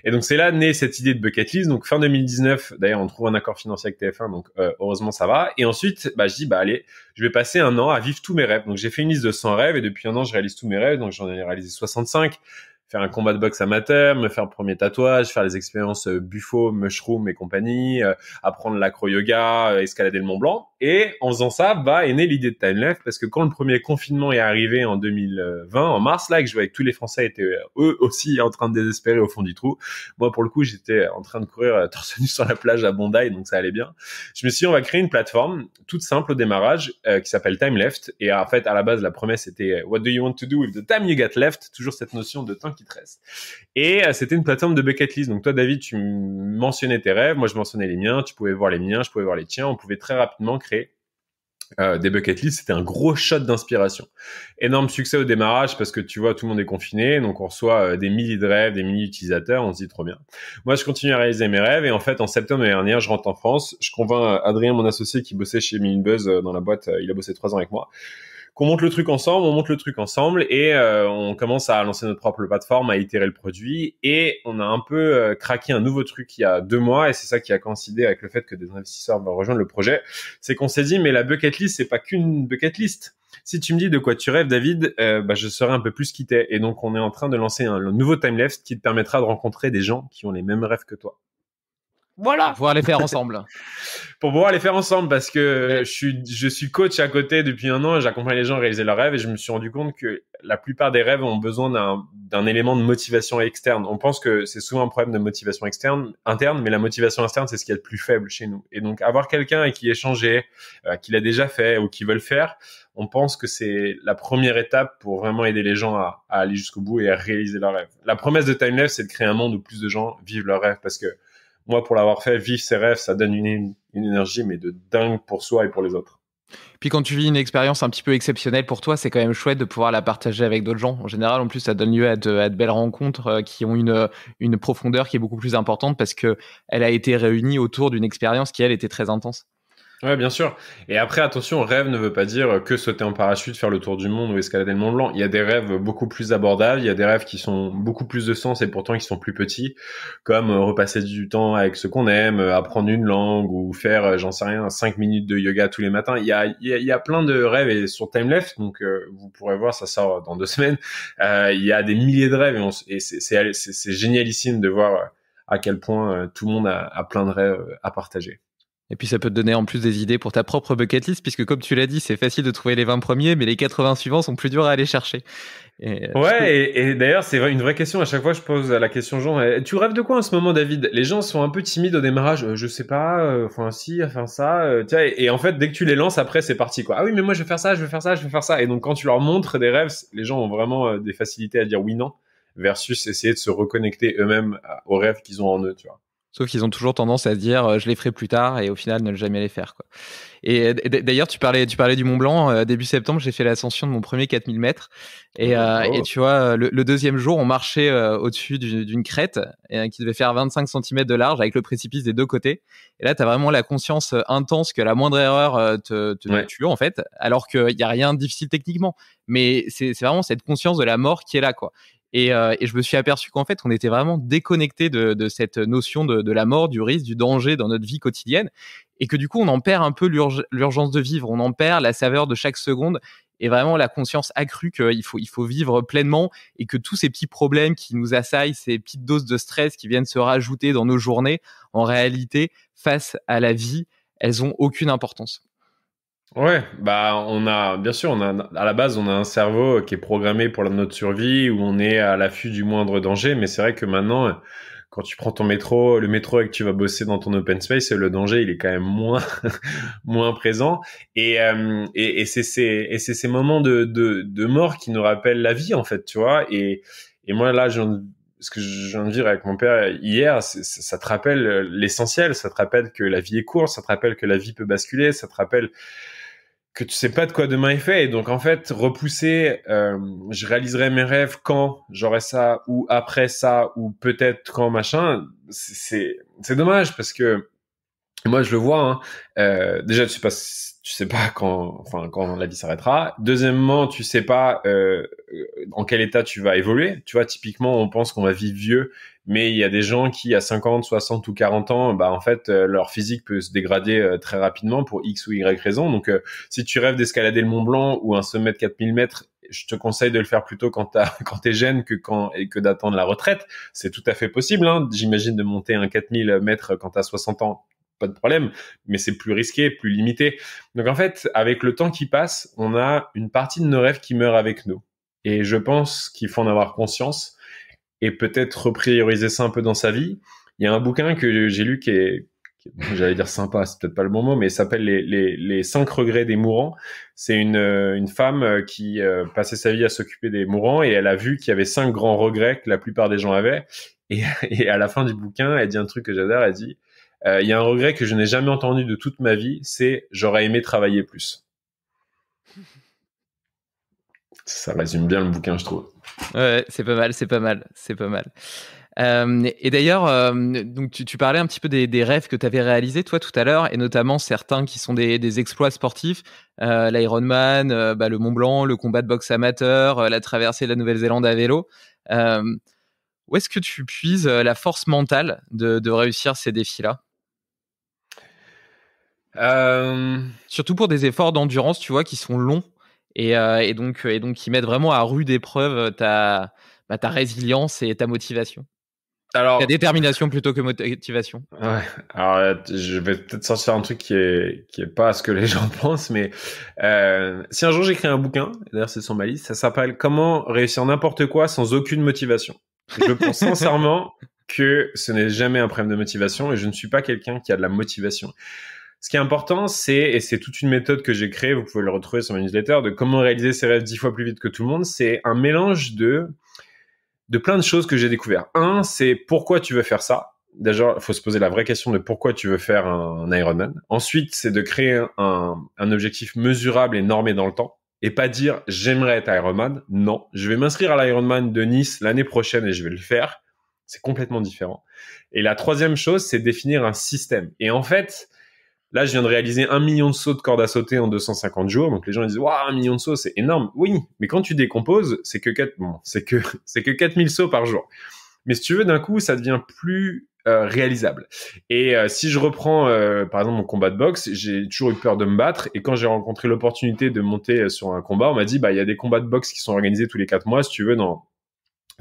Et donc, c'est là née cette idée de bucket list. Donc, fin 2019, d'ailleurs, on trouve un accord financier avec TF1, donc heureusement, ça va. Et ensuite, je dis, allez, je vais passer 1 an à vivre tous mes rêves. Donc, j'ai fait une liste de 100 rêves et depuis 1 an, je réalise tous mes rêves. Donc, j'en ai réalisé 65. Faire un combat de boxe amateur, me faire le premier tatouage, faire les expériences buffo, mushroom et compagnie, apprendre l'acro-yoga, escalader le Mont Blanc. Et en faisant ça, est née l'idée de TimeLeft parce que quand le premier confinement est arrivé en 2020, en mars, là, que je voyais que tous les Français étaient eux aussi en train de désespérer au fond du trou. Moi, pour le coup, j'étais en train de courir torse nu sur la plage à Bondi, donc ça allait bien. Je me suis dit, on va créer une plateforme toute simple au démarrage qui s'appelle TimeLeft. Et en fait, à la base, la promesse était What do you want to do with the time you got left? Toujours cette notion de temps qui te reste. Et c'était une plateforme de bucket list. Donc toi, David, tu mentionnais tes rêves, moi je mentionnais les miens, tu pouvais voir les miens, je pouvais voir les tiens, on pouvait très rapidement créer des bucket lists. C'était un gros shot d'inspiration. Énorme succès au démarrage parce que tu vois, tout le monde est confiné, donc on reçoit des milliers de rêves, des milliers d'utilisateurs, on se dit trop bien. Moi, je continue à réaliser mes rêves et en fait, en septembre dernier, je rentre en France, je convainc Adrien, mon associé qui bossait chez Minute Buzz dans la boîte, il a bossé 3 ans avec moi, qu'on monte le truc ensemble et on commence à lancer notre propre plateforme, à itérer le produit et on a un peu craqué un nouveau truc il y a 2 mois et c'est ça qui a coïncidé avec le fait que des investisseurs vont rejoindre le projet. C'est qu'on s'est dit mais la bucket list c'est pas qu'une bucket list. Si tu me dis de quoi tu rêves, David, je saurais un peu plus qui t'es. Et donc on est en train de lancer un nouveau TimeLeft qui te permettra de rencontrer des gens qui ont les mêmes rêves que toi. Voilà. Pour pouvoir les faire ensemble. Pour pouvoir les faire ensemble parce que je suis coach à côté depuis 1 an et j'accompagne les gens à réaliser leurs rêves et je me suis rendu compte que la plupart des rêves ont besoin d'un élément de motivation externe. On pense que c'est souvent un problème de motivation interne, mais la motivation externe, c'est ce qu'il y a de plus faible chez nous. Et donc, avoir quelqu'un avec qui échanger, qui l'a déjà fait ou qui veut le faire, on pense que c'est la première étape pour vraiment aider les gens à aller jusqu'au bout et à réaliser leurs rêves. La promesse de TimeLeft, c'est de créer un monde où plus de gens vivent leurs rêves parce que moi, pour l'avoir fait, vivre ses rêves, ça donne une énergie, mais de dingue pour soi et pour les autres. Puis quand tu vis une expérience un petit peu exceptionnelle pour toi, c'est quand même chouette de pouvoir la partager avec d'autres gens. En général, en plus, ça donne lieu à de belles rencontres qui ont une profondeur qui est beaucoup plus importante parce que elle a été réunie autour d'une expérience qui, elle, était très intense. Ouais, bien sûr. Et après, attention, rêve ne veut pas dire que sauter en parachute, faire le tour du monde ou escalader le Mont Blanc. Il y a des rêves beaucoup plus abordables, il y a des rêves qui sont beaucoup plus de sens et pourtant qui sont plus petits, comme repasser du temps avec ceux qu'on aime, apprendre une langue ou faire, j'en sais rien, 5 minutes de yoga tous les matins. Il y a plein de rêves et sur Time Left, donc vous pourrez voir, ça sort dans 2 semaines. Il y a des milliers de rêves et c'est génialissime de voir à quel point tout le monde a plein de rêves à partager. Et puis ça peut te donner en plus des idées pour ta propre bucket list, puisque comme tu l'as dit, c'est facile de trouver les 20 premiers, mais les 80 suivants sont plus durs à aller chercher. Ouais, et d'ailleurs, c'est une vraie question. À chaque fois, je pose la question aux gens. Tu rêves de quoi en ce moment, David? Les gens sont un peu timides au démarrage. Je sais pas. Enfin, si, enfin ça. Tu vois, et en fait, dès que tu les lances, après, c'est parti, quoi. Ah oui, mais moi, je vais faire ça, je vais faire ça, je vais faire ça. Et donc, quand tu leur montres des rêves, les gens ont vraiment des facilités à dire oui, non, versus essayer de se reconnecter eux-mêmes aux rêves qu'ils ont en eux, tu vois. Sauf qu'ils ont toujours tendance à se dire je les ferai plus tard et au final ne jamais les faire, quoi. Et d'ailleurs, tu parlais du Mont Blanc. Début septembre, j'ai fait l'ascension de mon premier 4000 mètres. Et tu vois, le deuxième jour, on marchait au-dessus d'une crête qui devait faire 25 cm de large avec le précipice des deux côtés. Et là, tu as vraiment la conscience intense que la moindre erreur te tue, en fait, alors qu'il n'y a rien de difficile techniquement. Mais c'est vraiment cette conscience de la mort qui est là, quoi. Et je me suis aperçu qu'en fait, on était vraiment déconnecté de cette notion de la mort, du risque, du danger dans notre vie quotidienne. Et que du coup, on en perd un peu l'urgence de vivre. On en perd la saveur de chaque seconde et vraiment la conscience accrue qu'il faut vivre pleinement et que tous ces petits problèmes qui nous assaillent, ces petites doses de stress qui viennent se rajouter dans nos journées, en réalité, face à la vie, elles ont aucune importance. Ouais, bah bien sûr, à la base on a un cerveau qui est programmé pour notre survie où on est à l'affût du moindre danger, mais c'est vrai que maintenant quand tu prends ton métro, le métro et que tu vas bosser dans ton open space, le danger il est quand même moins moins présent et c'est ces moments de mort qui nous rappellent la vie en fait, tu vois et moi là ce que je viens de dire avec mon père hier, ça te rappelle l'essentiel, ça te rappelle que la vie est courte, ça te rappelle que la vie peut basculer, ça te rappelle que tu sais pas de quoi demain est fait. Et donc, en fait, repousser, je réaliserai mes rêves quand j'aurai ça, ou après ça, ou peut-être quand machin, c'est dommage parce que moi, je le vois, hein. Déjà, tu sais pas quand la vie s'arrêtera. Deuxièmement, tu sais pas en quel état tu vas évoluer. Tu vois, typiquement, on pense qu'on va vivre vieux, mais il y a des gens qui, à 50, 60 ou 40 ans, bah en fait, leur physique peut se dégrader très rapidement pour X ou Y raison. Donc, si tu rêves d'escalader le Mont Blanc ou un sommet de 4000 mètres, je te conseille de le faire plutôt quand t'es jeune et que d'attendre la retraite. C'est tout à fait possible, hein. J'imagine de monter un 4000 mètres quand t'as 60 ans. Pas de problème, mais c'est plus risqué, plus limité. Donc en fait, avec le temps qui passe, on a une partie de nos rêves qui meurt avec nous. Et je pense qu'il faut en avoir conscience et peut-être reprioriser ça un peu dans sa vie. Il y a un bouquin que j'ai lu j'allais dire sympa, c'est peut-être pas le bon mot, mais il s'appelle les 5 regrets des mourants. C'est une femme qui passait sa vie à s'occuper des mourants et elle a vu qu'il y avait 5 grands regrets que la plupart des gens avaient. Et à la fin du bouquin, elle dit un truc que j'adore, elle dit il y a un regret que je n'ai jamais entendu de toute ma vie, c'est j'aurais aimé travailler plus. Ça résume bien le bouquin, je trouve. Ouais, c'est pas mal, c'est pas mal, c'est pas mal. Et d'ailleurs, donc tu parlais un petit peu des rêves que tu avais réalisés toi tout à l'heure, et notamment certains qui sont des exploits sportifs, l'Ironman, le Mont Blanc, le combat de boxe amateur, la traversée de la Nouvelle-Zélande à vélo. Où est-ce que tu puises la force mentale de réussir ces défis-là? Surtout pour des efforts d'endurance, tu vois, qui sont longs et donc qui mettent vraiment à rude épreuve ta résilience et ta motivation. Ta Alors, détermination plutôt que motivation. ouais. Alors, je vais peut-être sortir un truc qui est pas ce que les gens pensent, mais si un jour j'écris un bouquin, d'ailleurs c'est sur ma liste, ça s'appelle Comment réussir n'importe quoi sans aucune motivation. Je pense sincèrement que ce n'est jamais un problème de motivation et je ne suis pas quelqu'un qui a de la motivation. Ce qui est important, et c'est toute une méthode que j'ai créée, vous pouvez le retrouver sur ma newsletter, de comment réaliser ses rêves 10 fois plus vite que tout le monde. C'est un mélange de plein de choses que j'ai découvert. Un, c'est pourquoi tu veux faire ça. Déjà, il faut se poser la vraie question de pourquoi tu veux faire un Ironman. Ensuite, c'est de créer un objectif mesurable et normé dans le temps. Et pas dire j'aimerais être Ironman. Non, je vais m'inscrire à l'Ironman de Nice l'année prochaine et je vais le faire. C'est complètement différent. Et la troisième chose, c'est définir un système. Et en fait, là, je viens de réaliser 1 million de sauts de corde à sauter en 250 jours. Donc les gens disent waouh, 1 million de sauts, c'est énorme. Oui, mais quand tu décomposes, c'est que 4000 sauts par jour. Mais si tu veux, d'un coup, ça devient plus réalisable. Et si je reprends, par exemple, mon combat de boxe, j'ai toujours eu peur de me battre. Et quand j'ai rencontré l'opportunité de monter sur un combat, on m'a dit, il y a des combats de boxe qui sont organisés tous les 4 mois. Si tu veux, dans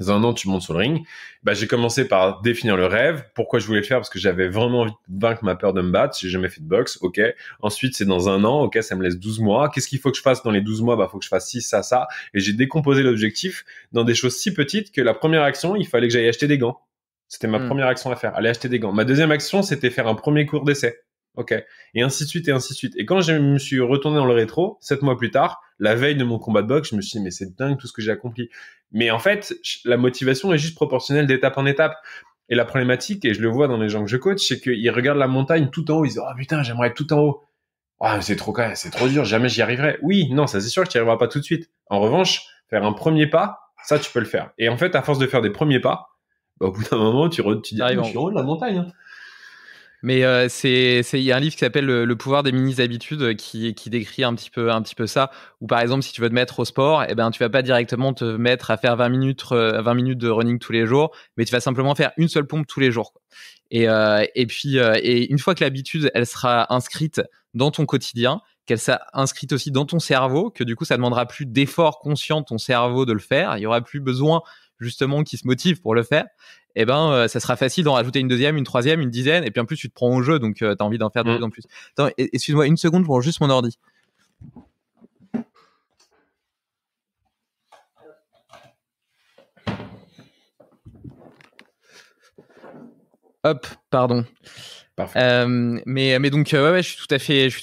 un an, tu montes sur le ring. J'ai commencé par définir le rêve. Pourquoi je voulais le faire? Parce que j'avais vraiment envie de vaincre ma peur de me battre. J'ai jamais fait de boxe. OK. Ensuite, c'est dans un an. OK. Ça me laisse 12 mois. Qu'est-ce qu'il faut que je fasse dans les 12 mois? Faut que je fasse ci, ça, ça. Et j'ai décomposé l'objectif dans des choses si petites que la première action, il fallait que j'aille acheter des gants. C'était ma première action à faire. Aller acheter des gants. Ma deuxième action, c'était faire un premier cours d'essai. OK. Et ainsi de suite, et ainsi de suite. Et quand je me suis retourné dans le rétro, 7 mois plus tard, la veille de mon combat de boxe, je me suis dit, mais c'est dingue tout ce que j'ai accompli. Mais en fait, la motivation est juste proportionnelle d'étape en étape. Et la problématique, et je le vois dans les gens que je coach, c'est qu'ils regardent la montagne tout en haut, ils disent, oh putain, j'aimerais être tout en haut. Ah, c'est trop dur, jamais j'y arriverai. Oui, non, ça c'est sûr que tu n'y arriveras pas tout de suite. En revanche, faire un premier pas, ça tu peux le faire. Et en fait, à force de faire des premiers pas, au bout d'un moment, tu dis, je suis en haut de la montagne. Hein. Mais il y a un livre qui s'appelle Le pouvoir des mini-habitudes qui décrit un petit peu ça. Où par exemple, si tu veux te mettre au sport, tu vas pas directement te mettre à faire 20 minutes de running tous les jours, mais tu vas simplement faire une seule pompe tous les jours. Quoi. Et puis une fois que l'habitude, elle sera inscrite dans ton quotidien, qu'elle sera inscrite aussi dans ton cerveau, que du coup, ça demandera plus d'effort conscient de ton cerveau de le faire. Il y aura plus besoin justement qui se motive pour le faire. Ça sera facile d'en rajouter une deuxième, une troisième, une dizaine, et puis en plus tu te prends au jeu, donc tu as envie d'en faire de plus en plus. Attends, excuse-moi une seconde pour juste mon ordi. Hop, pardon. Parfait. Mais donc je suis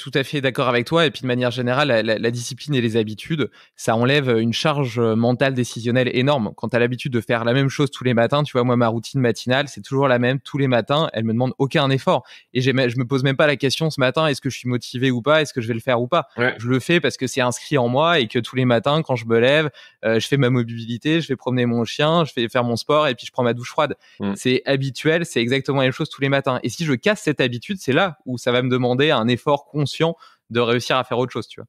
tout à fait d'accord avec toi. Et puis de manière générale, la discipline et les habitudes, ça enlève une charge mentale décisionnelle énorme. Quand tu as l'habitude de faire la même chose tous les matins, tu vois, moi ma routine matinale, c'est toujours la même tous les matins. Elle me demande aucun effort. Et je me pose même pas la question ce matin, est-ce que je suis motivé ou pas, est-ce que je vais le faire ou pas. Ouais. Je le fais parce que c'est inscrit en moi et que tous les matins, quand je me lève, je fais ma mobilité, je vais promener mon chien, je vais faire mon sport et puis je prends ma douche froide. C'est habituel, c'est exactement la même chose tous les matins. Et si je casse cette habitude, c'est là où ça va me demander un effort conscient de réussir à faire autre chose, tu vois.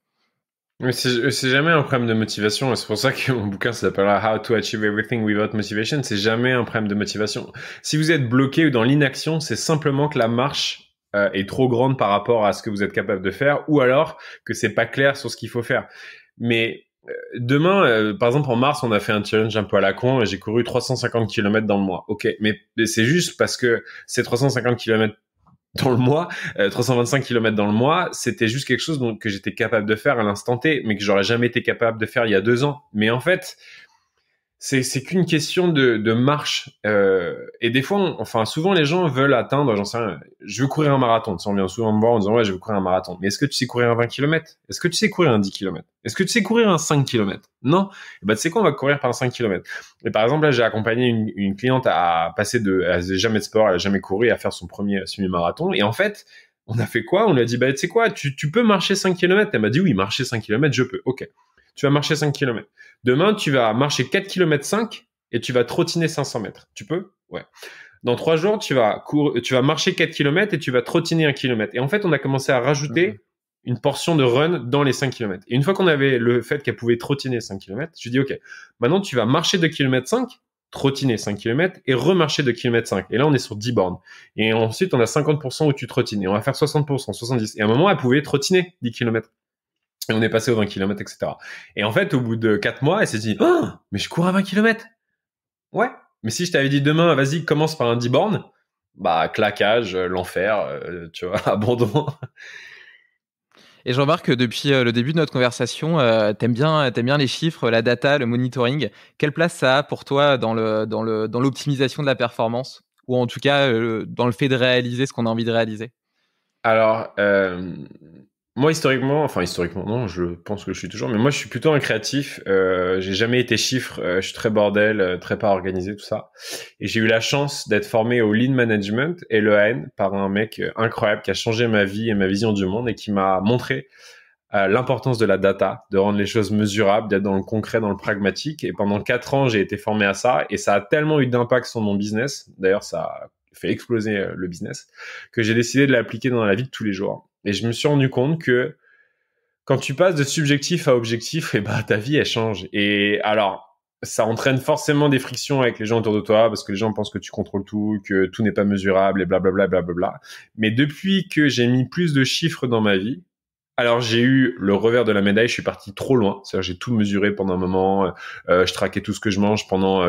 Mais c'est jamais un problème de motivation, et c'est pour ça que mon bouquin s'appellera How to Achieve Everything Without Motivation. C'est jamais un problème de motivation. Si vous êtes bloqué ou dans l'inaction, c'est simplement que la marche est trop grande par rapport à ce que vous êtes capable de faire, ou alors que c'est pas clair sur ce qu'il faut faire. Mais demain, par exemple en mars, on a fait un challenge un peu à la con et j'ai couru 350 km dans le mois. Ok, mais c'est juste parce que ces 350 km dans le mois, 325 km dans le mois, c'était juste quelque chose que j'étais capable de faire à l'instant T, mais que j'aurais jamais été capable de faire il y a 2 ans. Mais en fait, c'est qu'une question de marche. Et des fois, souvent les gens veulent atteindre, j'en sais rien, je veux courir un marathon. On vient souvent me voir en disant, ouais, je veux courir un marathon. Mais est-ce que tu sais courir un 20 km? Est-ce que tu sais courir un 10 km? Est-ce que tu sais courir un 5 km? Non. Tu sais quoi, on va courir par un 5 km. Et par exemple, là, j'ai accompagné elle faisait jamais de sport, elle a jamais couru, à faire son premier semi-marathon. Et en fait, on a fait quoi? On lui a dit, tu sais quoi, tu peux marcher 5 km? Elle m'a dit, oui, marcher 5 km, je peux. Ok. Tu vas marcher 5 km. Demain, tu vas marcher 4 km 5 et tu vas trottiner 500 mètres. Tu peux? Ouais. Dans 3 jours, tu vas marcher 4 km et tu vas trottiner 1 km. Et en fait, on a commencé à rajouter une portion de run dans les 5 km. Et une fois qu'on avait le fait qu'elle pouvait trottiner 5 km, je dis, OK, maintenant, tu vas marcher 2 km 5, trottiner 5 km et remarcher 2 km 5. Et là, on est sur 10 bornes. Et ensuite, on a 50% où tu trottines. Et on va faire 60%, 70%. Et à un moment, elle pouvait trottiner 10 km. Et on est passé aux 20 km, etc. Et en fait, au bout de 4 mois, elle s'est dit, oh, mais je cours à 20 km. Ouais. Mais si je t'avais dit demain, vas-y, commence par un 10 bornes, claquage, l'enfer, tu vois, abandon. Et je remarque que depuis le début de notre conversation, t'aimes bien les chiffres, la data, le monitoring. Quelle place ça a pour toi dans l'optimisation de la performance? Ou en tout cas, dans le fait de réaliser ce qu'on a envie de réaliser? Alors, Moi, historiquement, non, je pense que je suis toujours, mais moi, je suis plutôt un créatif. J'ai jamais été chiffre. Je suis très bordel, très pas organisé, tout ça. Et j'ai eu la chance d'être formé au Lean Management et le LEAN par un mec incroyable qui a changé ma vie et ma vision du monde et qui m'a montré l'importance de la data, de rendre les choses mesurables, d'être dans le concret, dans le pragmatique. Et pendant 4 ans, j'ai été formé à ça et ça a tellement eu d'impact sur mon business. D'ailleurs, ça a fait exploser le business que j'ai décidé de l'appliquer dans la vie de tous les jours. Et je me suis rendu compte que quand tu passes de subjectif à objectif, et bah ta vie elle change. Et alors ça entraîne forcément des frictions avec les gens autour de toi parce que les gens pensent que tu contrôles tout, que tout n'est pas mesurable et blablabla blablabla. Mais depuis que j'ai mis plus de chiffres dans ma vie, alors j'ai eu le revers de la médaille, je suis parti trop loin. C'est-à-dire j'ai tout mesuré pendant un moment, je traquais tout ce que je mange pendant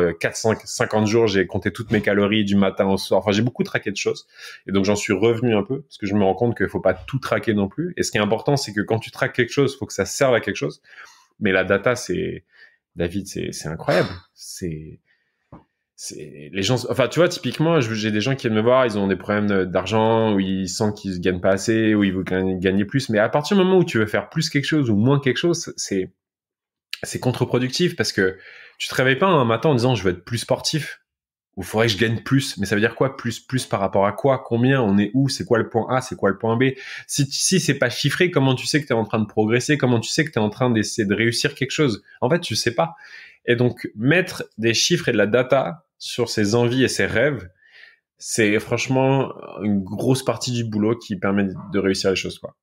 50 jours, j'ai compté toutes mes calories du matin au soir. Enfin, j'ai beaucoup traqué de choses. Et donc j'en suis revenu un peu parce que je me rends compte qu'il faut pas tout traquer non plus. Et ce qui est important, c'est que quand tu traques quelque chose, il faut que ça serve à quelque chose. Mais la data, David, c'est incroyable. C'est les gens, enfin tu vois, typiquement j'ai des gens qui viennent me voir, ils ont des problèmes d'argent, où ils sentent qu'ils gagnent pas assez, ou ils veulent gagner plus, mais à partir du moment où tu veux faire plus quelque chose ou moins quelque chose, c'est contre-productif parce que tu te réveilles pas un matin en disant je veux être plus sportif ou faudrait que je gagne plus, mais ça veut dire quoi, plus par rapport à quoi, combien, on est où, c'est quoi le point A, c'est quoi le point B. Si c'est pas chiffré, comment tu sais que tu es en train de progresser, comment tu sais que tu es en train d'essayer de réussir quelque chose? En fait, tu sais pas. Et donc mettre des chiffres et de la data sur ses envies et ses rêves, c'est franchement une grosse partie du boulot qui permet de réussir les choses, quoi.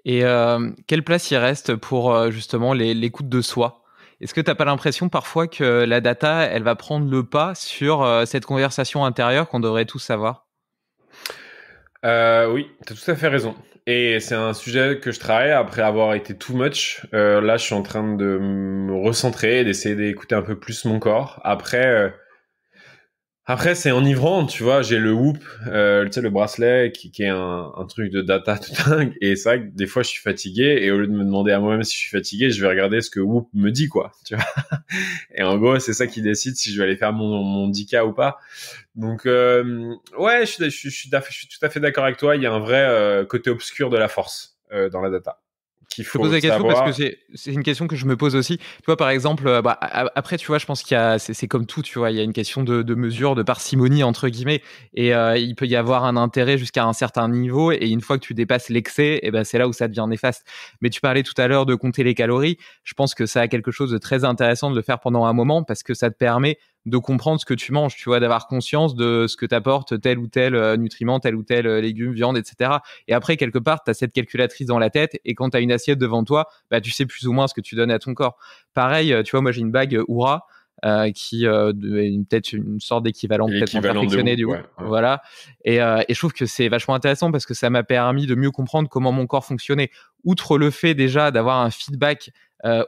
Et quelle place il reste pour justement l'écoute de soi? Est-ce que tu n'as pas l'impression parfois que la data, elle va prendre le pas sur cette conversation intérieure qu'on devrait tous avoir? Oui, tu as tout à fait raison. Et c'est un sujet que je travaille après avoir été too much. Là, je suis en train de me recentrer, d'essayer d'écouter un peu plus mon corps. Après, c'est enivrant, tu vois. J'ai le Whoop, tu sais, le bracelet qui est un truc de data tout dingue. Et c'est vrai que des fois, je suis fatigué. Et au lieu de me demander à moi-même si je suis fatigué, je vais regarder ce que Whoop me dit, quoi. Tu vois. Et en gros, c'est ça qui décide si je vais aller faire mon 10K ou pas. Donc, ouais, je suis tout à fait d'accord avec toi. Il y a un vrai côté obscur de la force dans la data qu'il Je te pose faut la question parce que savoir. c'est une question que je me pose aussi. Tu vois, par exemple, après, tu vois, je pense qu'il y a, c'est comme tout, tu vois, il y a une question de mesure, de parcimonie, entre guillemets, et il peut y avoir un intérêt jusqu'à un certain niveau, et une fois que tu dépasses l'excès, et ben, c'est là où ça devient néfaste. Mais tu parlais tout à l'heure de compter les calories. Je pense que ça a quelque chose de très intéressant de le faire pendant un moment parce que ça te permet de comprendre ce que tu manges, tu vois, d'avoir conscience de ce que t'apporte tel ou tel nutriment, tel ou tel légume, viande, etc. Et après, quelque part, tu as cette calculatrice dans la tête et quand tu as une assiette devant toi, bah, tu sais plus ou moins ce que tu donnes à ton corps. Pareil, tu vois, moi j'ai une bague Oura qui est peut-être une sorte d'équivalent peut-être moins L'équivalent de perfectionné Whoop, du ouais. Whoop. Voilà. Et je trouve que c'est vachement intéressant parce que ça m'a permis de mieux comprendre comment mon corps fonctionnait. Outre le fait déjà d'avoir un feedback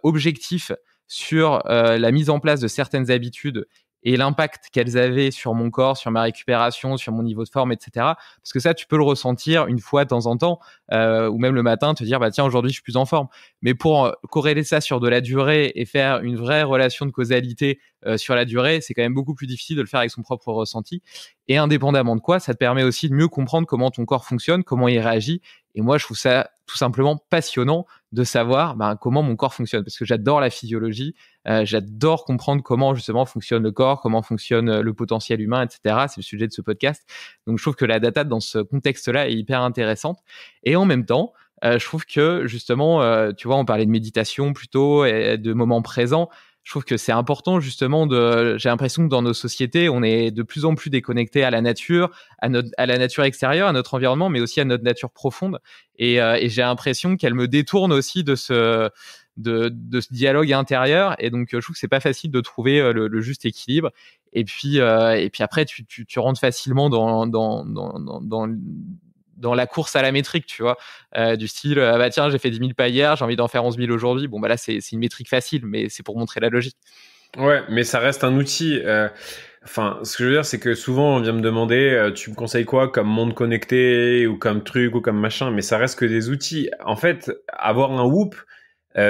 objectif sur la mise en place de certaines habitudes et l'impact qu'elles avaient sur mon corps, sur ma récupération, sur mon niveau de forme, etc. Parce que ça, tu peux le ressentir une fois de temps en temps, ou même le matin, te dire, bah tiens, aujourd'hui, je suis plus en forme. Mais pour corréler ça sur de la durée et faire une vraie relation de causalité sur la durée, c'est quand même beaucoup plus difficile de le faire avec son propre ressenti. Et indépendamment de quoi, ça te permet aussi de mieux comprendre comment ton corps fonctionne, comment il réagit. Et moi, je trouve ça tout simplement passionnant de savoir comment mon corps fonctionne, parce que j'adore la physiologie, j'adore comprendre comment justement fonctionne le corps, comment fonctionne le potentiel humain, etc. C'est le sujet de ce podcast. Donc je trouve que la data dans ce contexte-là est hyper intéressante. Et en même temps, je trouve que justement, tu vois, on parlait de méditation plutôt et de moments présents. Je trouve que c'est important justement j'ai l'impression que dans nos sociétés, on est de plus en plus déconnecté à la nature, à la nature extérieure, à notre environnement, mais aussi à notre nature profonde. Et j'ai l'impression qu'elle me détourne aussi de ce dialogue intérieur. Et donc, je trouve que c'est pas facile de trouver le juste équilibre. Et puis après, tu rentres facilement dans la course à la métrique, tu vois, du style, bah tiens, j'ai fait 10 000 pas hier, j'ai envie d'en faire 11 000 aujourd'hui. Bon, bah là, c'est une métrique facile, mais c'est pour montrer la logique. Ouais, mais ça reste un outil. Enfin, ce que je veux dire, c'est que souvent on vient me demander, tu me conseilles quoi comme monde connecté ou comme truc ou comme machin, mais ça reste que des outils. En fait, avoir un Whoop,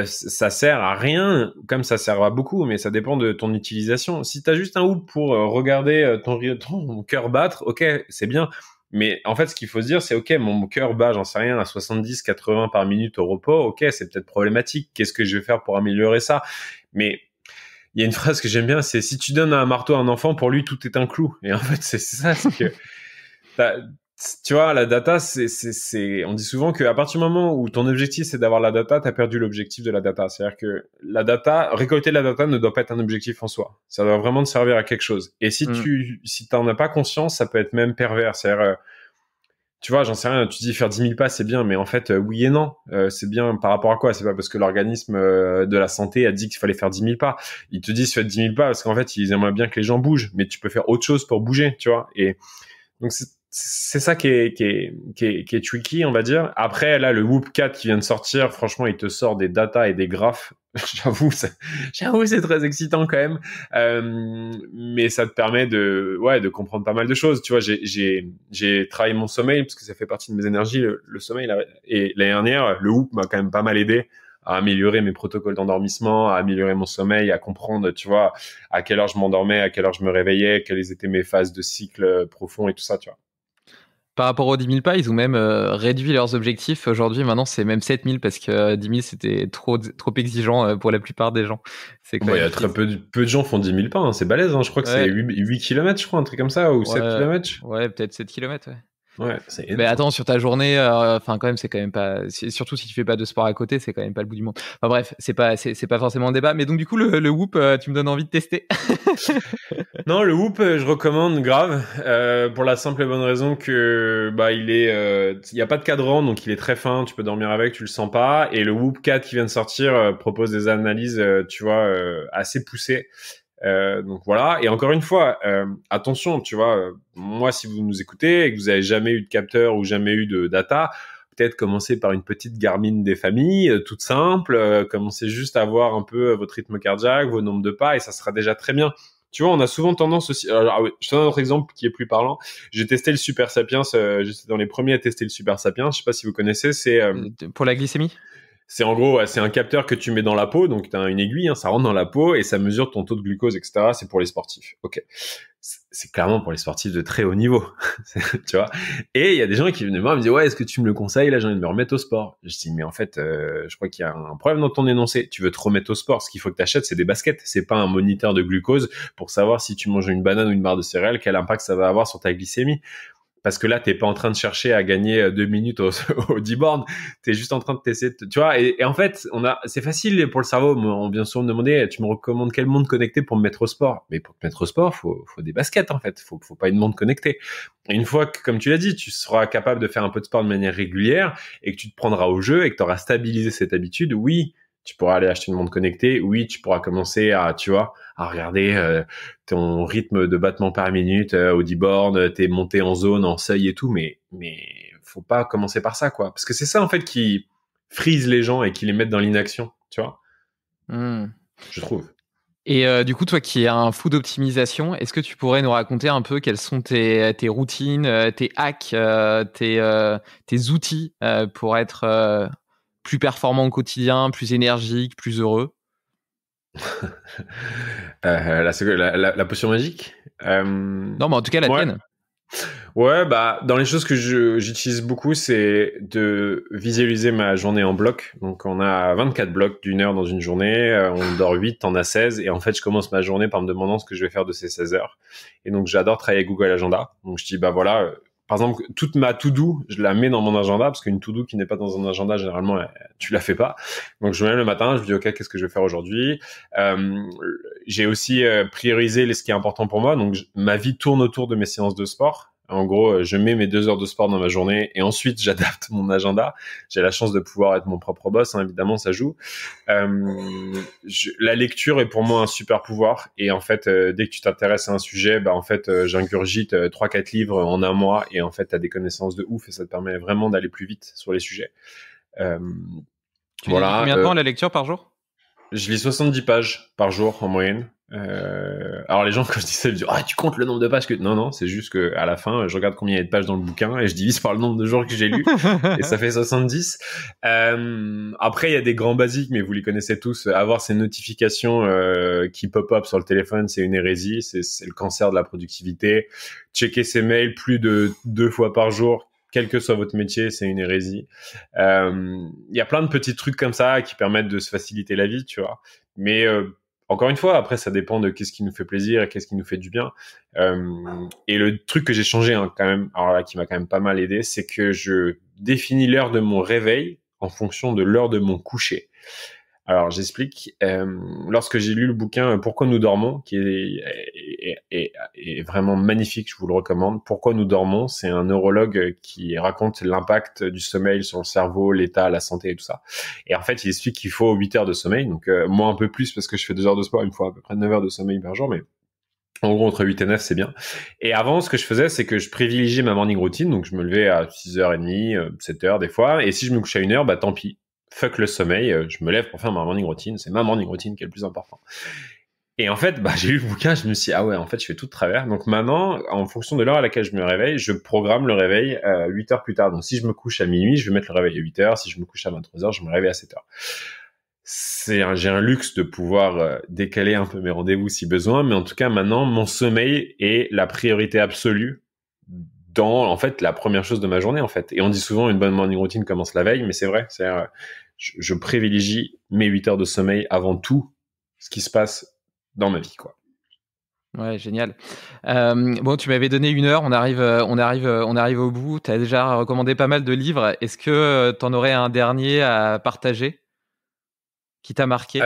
ça sert à rien, comme ça sert à beaucoup, mais ça dépend de ton utilisation. Si t'as juste un Whoop pour regarder ton cœur battre, ok, c'est bien. Mais en fait, ce qu'il faut se dire, c'est ok, mon cœur bat, j'en sais rien, à 70, 80 par minute au repos. Ok, c'est peut-être problématique. Qu'est-ce que je vais faire pour améliorer ça? Mais il y a une phrase que j'aime bien, c'est si tu donnes un marteau à un enfant, pour lui, tout est un clou. Et en fait, c'est ça, c'est que t'as- tu vois, la data, on dit souvent qu'à partir du moment où ton objectif c'est d'avoir la data, t'as perdu l'objectif de la data. C'est-à-dire que la data, récolter la data ne doit pas être un objectif en soi. Ça doit vraiment te servir à quelque chose. Et si t'en as pas conscience, ça peut être même pervers. C'est-à-dire, tu vois, j'en sais rien, tu dis faire 10 000 pas, c'est bien, mais en fait, oui et non. C'est bien par rapport à quoi? C'est pas parce que l'organisme de la santé a dit qu'il fallait faire 10 000 pas. Ils te disent fais 10 000 pas parce qu'en fait, ils aimeraient bien que les gens bougent, mais tu peux faire autre chose pour bouger, tu vois. Et donc, c'est ça qui est tricky, on va dire. Après, là, le Whoop 4 qui vient de sortir, franchement, il te sort des datas et des graphes. J'avoue, c'est très excitant quand même. Mais ça te permet de comprendre pas mal de choses. Tu vois, j'ai travaillé mon sommeil parce que ça fait partie de mes énergies, le sommeil. Là. Et l'année dernière, le Whoop m'a quand même pas mal aidé à améliorer mes protocoles d'endormissement, à améliorer mon sommeil, à comprendre, tu vois, à quelle heure je m'endormais, à quelle heure je me réveillais, quelles étaient mes phases de cycle profond et tout ça, tu vois. Par rapport aux 10 000 pas, ils ont même réduit leurs objectifs. Aujourd'hui, maintenant, c'est même 7 000 parce que 10 000, c'était trop exigeant pour la plupart des gens. C'est quand Bon, il y même a très triste. peu de gens font 10 000 pas, hein. C'est balèze, hein. Je crois que c'est Ouais, 8 km, je crois, un truc comme ça, ou 7 ouais, km. ouais, peut-être 7 kilomètres. Ouais. Ouais, c'est Mais énorme. attends, sur ta journée, enfin quand même, c'est quand même pas. Surtout si tu fais pas de sport à côté, c'est quand même pas le bout du monde. Enfin bref, c'est pas forcément un débat. Mais donc du coup, le Whoop, tu me donnes envie de tester. Non, le Whoop, je recommande grave, pour la simple et bonne raison que bah il y a pas de cadran, donc il est très fin, tu peux dormir avec, tu le sens pas. Et le Whoop 4 qui vient de sortir propose des analyses, tu vois, assez poussées. Donc voilà. Et encore une fois, attention, tu vois, moi, si vous nous écoutez et que vous avez jamais eu de capteur ou jamais eu de data, peut-être commencer par une petite Garmin des familles, toute simple. Commencez juste à voir un peu votre rythme cardiaque, vos nombres de pas, et ça sera déjà très bien. Tu vois, on a souvent tendance aussi. Alors, ah oui, je te donne un autre exemple qui est plus parlant. J'ai testé le Super Sapiens. J'étais dans les premiers à tester le Super Sapiens. Je sais pas si vous connaissez. Pour la glycémie? C'est en gros, ouais, c'est un capteur que tu mets dans la peau, donc tu as une aiguille, hein, ça rentre dans la peau et ça mesure ton taux de glucose, etc. C'est pour les sportifs. Ok, c'est clairement pour les sportifs de très haut niveau, tu vois. Et il y a des gens qui viennent me voir et me disent ouais, est-ce que tu me le conseilles? Là, j'ai envie de me remettre au sport. Je dis mais en fait, je crois qu'il y a un problème dans ton énoncé. Tu veux te remettre au sport, ce qu'il faut que tu achètes, c'est des baskets. C'est pas un moniteur de glucose pour savoir si tu manges une banane ou une barre de céréales, quel impact ça va avoir sur ta glycémie. Parce que là, t'es pas en train de chercher à gagner 2 minutes au 10 bornes. T'es juste en train de t'essayer, tu vois. Et en fait, c'est facile pour le cerveau. On vient souvent me demander, tu me recommandes quelle montre connectée pour me mettre au sport? Mais pour te mettre au sport, faut des baskets, en fait. Faut pas une montre connectée. Et une fois que, comme tu l'as dit, tu seras capable de faire un peu de sport de manière régulière et que tu te prendras au jeu et que tu auras stabilisé cette habitude, oui, tu pourras aller acheter une montre connectée. Oui, tu pourras commencer à, tu vois, à regarder ton rythme de battement par minute au 10 bornes, t'es monté en zone, en seuil et tout, mais faut pas commencer par ça, quoi. Parce que c'est ça, en fait, qui frise les gens et qui les met dans l'inaction, tu vois, je trouve. Et du coup, toi qui es un fou d'optimisation, est-ce que tu pourrais nous raconter un peu quelles sont tes routines, tes hacks, tes outils pour être plus performant au quotidien, plus énergique, plus heureux? La potion magique. Non, mais en tout cas, la Ouais, tienne. ouais, bah dans les choses que j'utilise beaucoup, c'est de visualiser ma journée en blocs. Donc on a 24 blocs d'1 heure dans une journée, on dort 8, t'en as 16, et en fait je commence ma journée par me demandant ce que je vais faire de ces 16 heures. Et donc j'adore travailler avec Google Agenda. Donc je dis bah voilà, par exemple toute ma to-do, je la mets dans mon agenda parce qu'une to-do qui n'est pas dans un agenda généralement tu la fais pas. Donc je me lève le matin, je me dis ok, qu'est-ce que je vais faire aujourd'hui. J'ai aussi priorisé ce qui est important pour moi. Donc ma vie tourne autour de mes séances de sport. En gros, je mets mes 2 heures de sport dans ma journée et ensuite j'adapte mon agenda. J'ai la chance de pouvoir être mon propre boss, hein, évidemment, ça joue. La lecture est pour moi un super pouvoir et en fait, dès que tu t'intéresses à un sujet, bah en fait, j'ingurgite 3-4 livres en un mois et en fait, t'as des connaissances de ouf et ça te permet vraiment d'aller plus vite sur les sujets. Euh, Tu dédies voilà. combien de temps à la lecture par jour? Je lis 70 pages par jour en moyenne. Alors les gens quand je dis ça ils me disent ah tu comptes le nombre de pages que non c'est juste que à la fin je regarde combien il y a de pages dans le bouquin et je divise par le nombre de jours que j'ai lu et ça fait 70. Après il y a des grands basiques mais vous les connaissez tous. Avoir ces notifications qui pop-up sur le téléphone c'est une hérésie, c'est le cancer de la productivité. Checker ses mails plus de 2 fois par jour quel que soit votre métier, c'est une hérésie. Il y a plein de petits trucs comme ça qui permettent de se faciliter la vie, tu vois. Mais encore une fois, après, ça dépend de qu'est-ce qui nous fait plaisir et qu'est-ce qui nous fait du bien. Et le truc que j'ai changé quand même, alors là, qui m'a quand même pas mal aidé, c'est que je définis l'heure de mon réveil en fonction de l'heure de mon coucher. Alors, j'explique. Lorsque j'ai lu le bouquin Pourquoi nous dormons, qui est vraiment magnifique, je vous le recommande. Pourquoi nous dormons, c'est un neurologue qui raconte l'impact du sommeil sur le cerveau, l'état, la santé et tout ça. Et en fait, il explique qu'il faut 8 heures de sommeil. Donc, moi, un peu plus parce que je fais 2 heures de sport, il me faut à peu près 9 heures de sommeil par jour, mais en gros, entre 8 et 9, c'est bien. Et avant, ce que je faisais, c'est que je privilégiais ma morning routine. Donc, je me levais à 6h30, 7h des fois. Et si je me couchais à 1h, bah tant pis. Fuck le sommeil, je me lève pour faire ma morning routine. C'est ma morning routine qui est le plus important. Et en fait, j'ai lu le bouquin, je me suis dit, ah ouais, en fait, je fais tout de travers. Donc maintenant, en fonction de l'heure à laquelle je me réveille, je programme le réveil 8 heures plus tard. Donc si je me couche à minuit, je vais mettre le réveil à 8 heures. Si je me couche à 23 heures, je me réveille à 7 heures. J'ai un luxe de pouvoir décaler un peu mes rendez-vous si besoin. Mais en tout cas, maintenant, mon sommeil est la priorité absolue dans, en fait, la première chose de ma journée, en fait. Et on dit souvent une bonne morning routine commence la veille, mais c'est vrai. Je privilégie mes 8 heures de sommeil avant tout ce qui se passe dans ma vie, quoi. Ouais, génial. Bon, tu m'avais donné 1 heure, on arrive au bout. Tu as déjà recommandé pas mal de livres. Est-ce que tu en aurais un dernier à partager qui t'a marqué?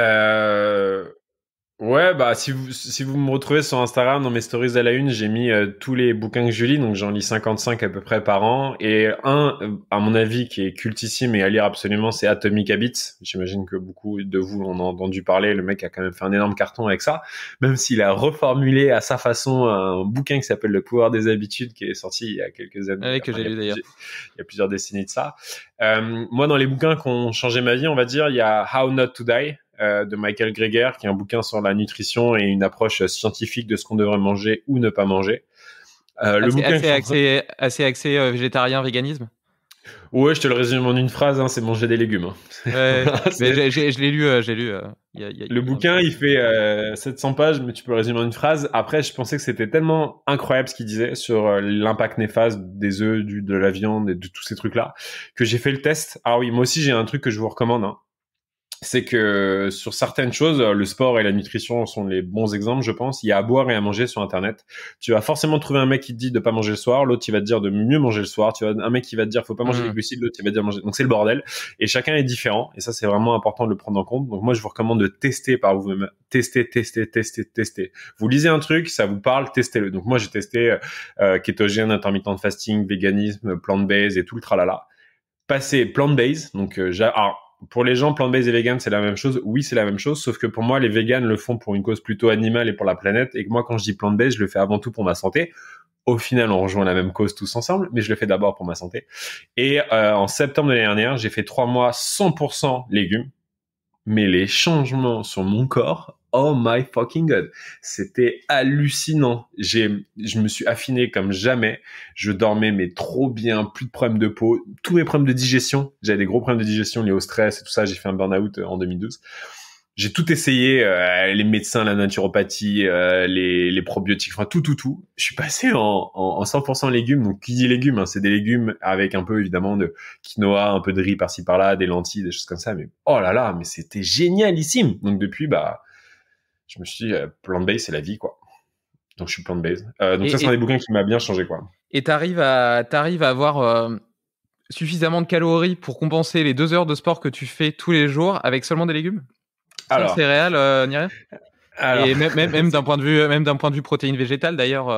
Ouais, si vous me retrouvez sur Instagram dans mes stories à la une, j'ai mis tous les bouquins que je lis, donc j'en lis 55 à peu près par an, et à mon avis, qui est cultissime et à lire absolument, c'est Atomic Habits. J'imagine que beaucoup de vous en ont entendu parler. Le mec a quand même fait un énorme carton avec ça, même s'il a reformulé à sa façon un bouquin qui s'appelle Le pouvoir des habitudes, qui est sorti il y a quelques années. Ouais, que j'ai lu d'ailleurs. Il y a plusieurs décennies de ça. Moi, dans les bouquins qui ont changé ma vie, on va dire, il y a How Not to Die, de Michael Greger, qui est un bouquin sur la nutrition et une approche scientifique de ce qu'on devrait manger ou ne pas manger. Le bouquin assez axé végétarien, véganisme. Ouais, je te le résume en une phrase, c'est manger des légumes. Ouais, mais je l'ai lu. Le bouquin, il fait 700 pages, mais tu peux le résumer en une phrase. Après, je pensais que c'était tellement incroyable ce qu'il disait sur l'impact néfaste des œufs, de la viande et de tous ces trucs-là, que j'ai fait le test. Ah oui, moi aussi, j'ai un truc que je vous recommande. C'est que sur certaines choses, le sport et la nutrition sont les bons exemples, je pense. Il y a à boire et à manger sur Internet. Tu vas forcément trouver un mec qui te dit de pas manger le soir, l'autre qui va te dire de mieux manger le soir. Un mec qui va te dire faut pas manger les glucides, l'autre qui va te dire manger. Donc c'est le bordel. Et chacun est différent. Et ça, c'est vraiment important de le prendre en compte. Donc moi, je vous recommande de tester par vous-même. Tester. Vous lisez un truc, ça vous parle, testez-le. Donc moi, j'ai testé kétogène, intermittent fasting, véganisme, plant-based et tout le tralala. Passer plant-based. Donc pour les gens, plant-based et vegan, c'est la même chose. Oui, c'est la même chose, sauf que pour moi, les vegans le font pour une cause plutôt animale et pour la planète, et que moi, quand je dis plant-based, je le fais avant tout pour ma santé. Au final, on rejoint la même cause tous ensemble, mais je le fais d'abord pour ma santé. Et en septembre de l'année dernière, j'ai fait 3 mois 100% légumes, mais les changements sur mon corps, oh my fucking god, c'était hallucinant. Je me suis affiné comme jamais. Je dormais mais trop bien, plus de problèmes de peau, tous mes problèmes de digestion. J'avais des gros problèmes de digestion liés au stress et tout ça. J'ai fait un burn-out en 2012. J'ai tout essayé, les médecins, la naturopathie, les probiotiques, enfin tout. Je suis passé en 100% légumes. Donc qui dit légumes, c'est des légumes avec un peu évidemment de quinoa, un peu de riz par-ci par-là, des lentilles, des choses comme ça. Mais oh là là, mais c'était génialissime. Donc depuis, je me suis dit plant-based, c'est la vie, quoi. Donc je suis plant-based. Donc ça, c'est un des bouquins qui m'a bien changé, quoi. Et t'arrives à avoir suffisamment de calories pour compenser les 2 heures de sport que tu fais tous les jours avec seulement des légumes? Sans céréales, ni rien? Et même d'un point de vue protéines végétales, d'ailleurs.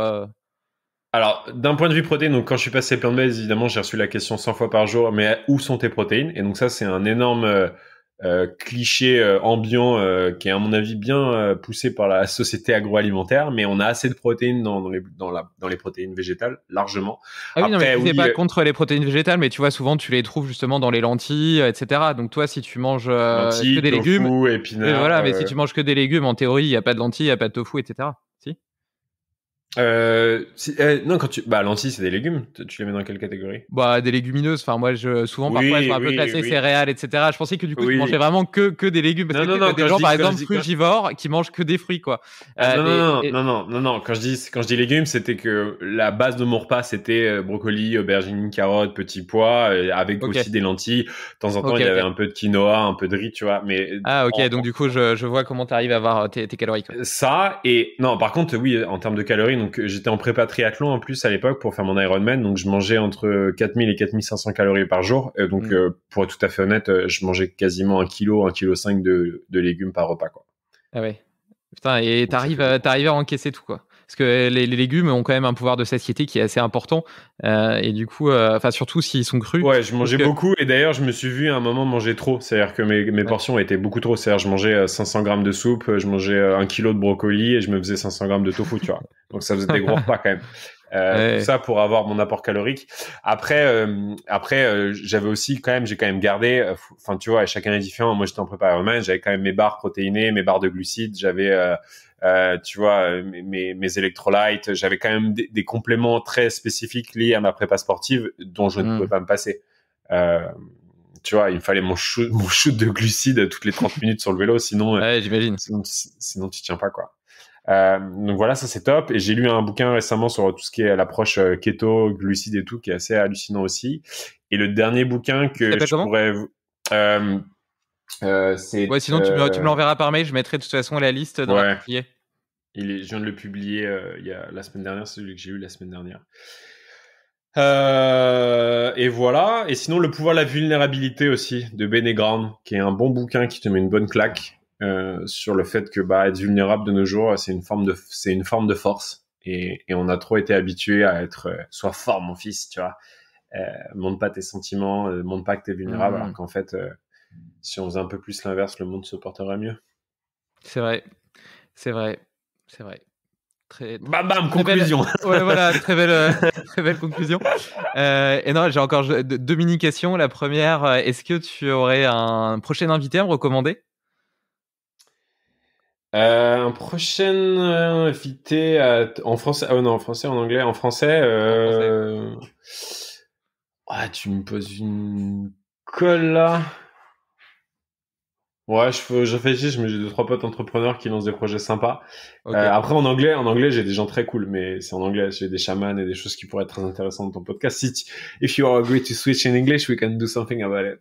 Alors, d'un point de vue protéines, donc quand je suis passé plant-based, évidemment, j'ai reçu la question 100 fois par jour, mais où sont tes protéines? Et donc ça, c'est un énorme cliché ambiant qui est à mon avis bien poussé par la société agroalimentaire, mais on a assez de protéines dans les protéines végétales largement. Ah oui, non, mais Après, tu n'es pas contre les protéines végétales, mais tu vois, souvent tu les trouves justement dans les lentilles, etc. Donc toi, si tu manges que lentilles, des légumes, tofu, oui, épinards. voilà, mais si tu manges que des légumes, en théorie, il n'y a pas de lentilles, il n'y a pas de tofu, etc. Si? Non, lentilles, c'est des légumes. Tu les mets dans quelle catégorie? Bah, des légumineuses. Enfin, moi, souvent, parfois, elles sont un peu classées céréales, etc. Je pensais que du coup, tu mangeais vraiment que des légumes. Parce que tu sais, des gens, par exemple, frugivores, qui mangent que des fruits, quoi. Non. Quand je dis légumes, c'était que la base de mon repas, c'était brocoli, aubergines, carottes, petits pois, avec aussi des lentilles. De temps en temps, il y avait un peu de quinoa, un peu de riz, tu vois. Mais donc du coup, je vois comment tu arrives à avoir tes calories, quoi. Ça, et non, par contre, oui, en termes de calories, donc j'étais en prépa triathlon en plus à l'époque pour faire mon Ironman, donc je mangeais entre 4000 et 4500 calories par jour. Donc, pour être tout à fait honnête, je mangeais quasiment 1 kg, 1,5 kg de légumes par repas, quoi. Ah ouais. Putain, et t'arrives à encaisser tout, quoi. Parce que les légumes ont quand même un pouvoir de satiété qui est assez important. Et du coup, surtout s'ils sont crus. Ouais, je mangeais beaucoup. Et d'ailleurs, je me suis vu à un moment manger trop. C'est-à-dire que mes portions étaient beaucoup trop. C'est-à-dire, je mangeais 500 grammes de soupe, je mangeais 1 kilo de brocoli et je me faisais 500 grammes de tofu, tu vois. Donc, ça faisait des gros repas quand même. Tout ça pour avoir mon apport calorique. Après, j'avais aussi j'ai quand même gardé, enfin, tu vois, chacun est différent. Moi, j'étais en prépa Ironman, j'avais quand même mes barres protéinées, mes barres de glucides, j'avais, tu vois, mes électrolytes, j'avais quand même des compléments très spécifiques liés à ma prépa sportive dont je ne pouvais pas me passer. Tu vois, il me fallait mon shoot de glucides toutes les 30 minutes sur le vélo, sinon, j'imagine. Sinon tu tiens pas, quoi. Donc voilà, ça c'est top. Et j'ai lu un bouquin récemment sur tout ce qui est l'approche keto, glucides et tout, qui est assez hallucinant aussi. Et le dernier bouquin que je pourrais... c'est... Ouais, sinon tu me l'enverras par mail, je mettrai de toute façon la liste dans la publiée. Je viens de le publier il y a la semaine dernière, c'est celui que j'ai eu la semaine dernière. Et voilà. Et sinon, Le pouvoir de la vulnérabilité aussi, de Brené Brown, qui est un bon bouquin qui te met une bonne claque. Sur le fait que être vulnérable de nos jours, c'est une forme de force, et on a trop été habitué à être sois fort mon fils, tu vois, montre pas tes sentiments, montre pas que t'es vulnérable, alors qu'en fait si on faisait un peu plus l'inverse, le monde se porterait mieux. C'est vrai. Bam, conclusion. Ouais, voilà, très belle conclusion. Et non, j'ai encore 2 mini-questions. La première, est-ce que tu aurais un prochain invité à me recommander? Un prochain invité en français. Non, en français, en anglais. En français, tu me poses une colle là. Ouais, je réfléchis, mais j'ai 2-3 potes entrepreneurs qui lancent des projets sympas. Après, en anglais, j'ai des gens très cool, mais c'est en anglais, j'ai des chamans et des choses qui pourraient être très intéressantes dans ton podcast. If you are agree to switch in English, we can do something about it.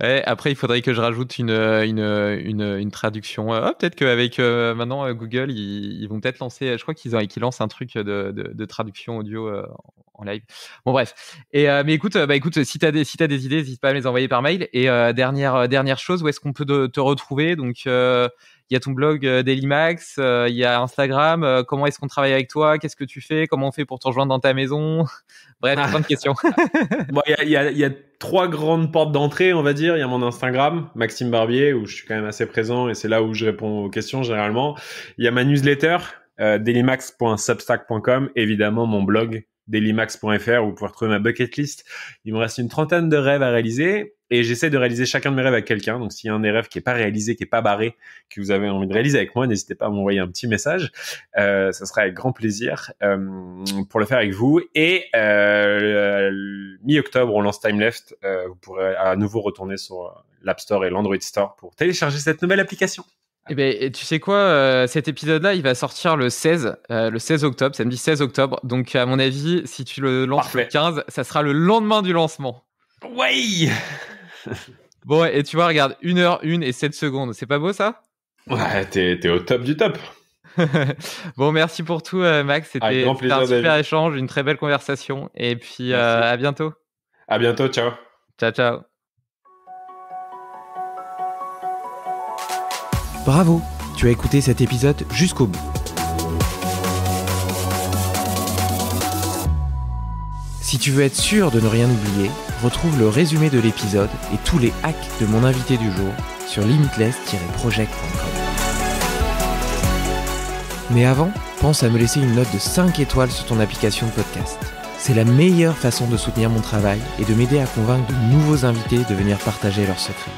Ouais, après, il faudrait que je rajoute une traduction. Peut-être qu'avec maintenant Google, ils vont peut-être lancer, je crois qu'ils lancent un truc de traduction audio en live. Bon, bref. Mais écoute, si t'as des idées, n'hésite pas à me les envoyer par mail. Et dernière chose, où est-ce qu'on peut te retrouver? Donc, il y a ton blog Dailymax, il y a Instagram. Comment est-ce qu'on travaille avec toi? Qu'est-ce que tu fais? Comment on fait pour te rejoindre dans ta maison? Bref, plein de questions. Bon, il y a 3 grandes portes d'entrée, on va dire. Il y a mon Instagram, Maxime Barbier, où je suis quand même assez présent et c'est là où je réponds aux questions généralement. Il y a ma newsletter, dailymax.substack.com, évidemment mon blog dailymax.fr, où vous pouvez retrouver ma bucket list. Il me reste une 30aine de rêves à réaliser et j'essaie de réaliser chacun de mes rêves avec quelqu'un. Donc s'il y a un des rêves qui est pas réalisé, qui est pas barré, que vous avez envie de réaliser avec moi, n'hésitez pas à m'envoyer un petit message. Ça sera avec grand plaisir pour le faire avec vous. Et mi-octobre, on lance Time Left. Vous pourrez à nouveau retourner sur l'App Store et l'Android Store pour télécharger cette nouvelle application. Et tu sais quoi, cet épisode-là, il va sortir le 16 octobre, samedi 16 octobre. Donc, à mon avis, si tu le lances le 15, ça sera le lendemain du lancement. Ouais. Bon, et tu vois, regarde, 1h01 et 7 secondes. C'est pas beau, ça? Ouais, t'es au top du top. Bon, merci pour tout, Max. C'était un super échange, une très belle conversation. Et puis, à bientôt. À bientôt, ciao. Ciao. Bravo, tu as écouté cet épisode jusqu'au bout. Si tu veux être sûr de ne rien oublier, retrouve le résumé de l'épisode et tous les hacks de mon invité du jour sur limitless-project.com. Mais avant, pense à me laisser une note de 5 étoiles sur ton application de podcast. C'est la meilleure façon de soutenir mon travail et de m'aider à convaincre de nouveaux invités de venir partager leurs secrets.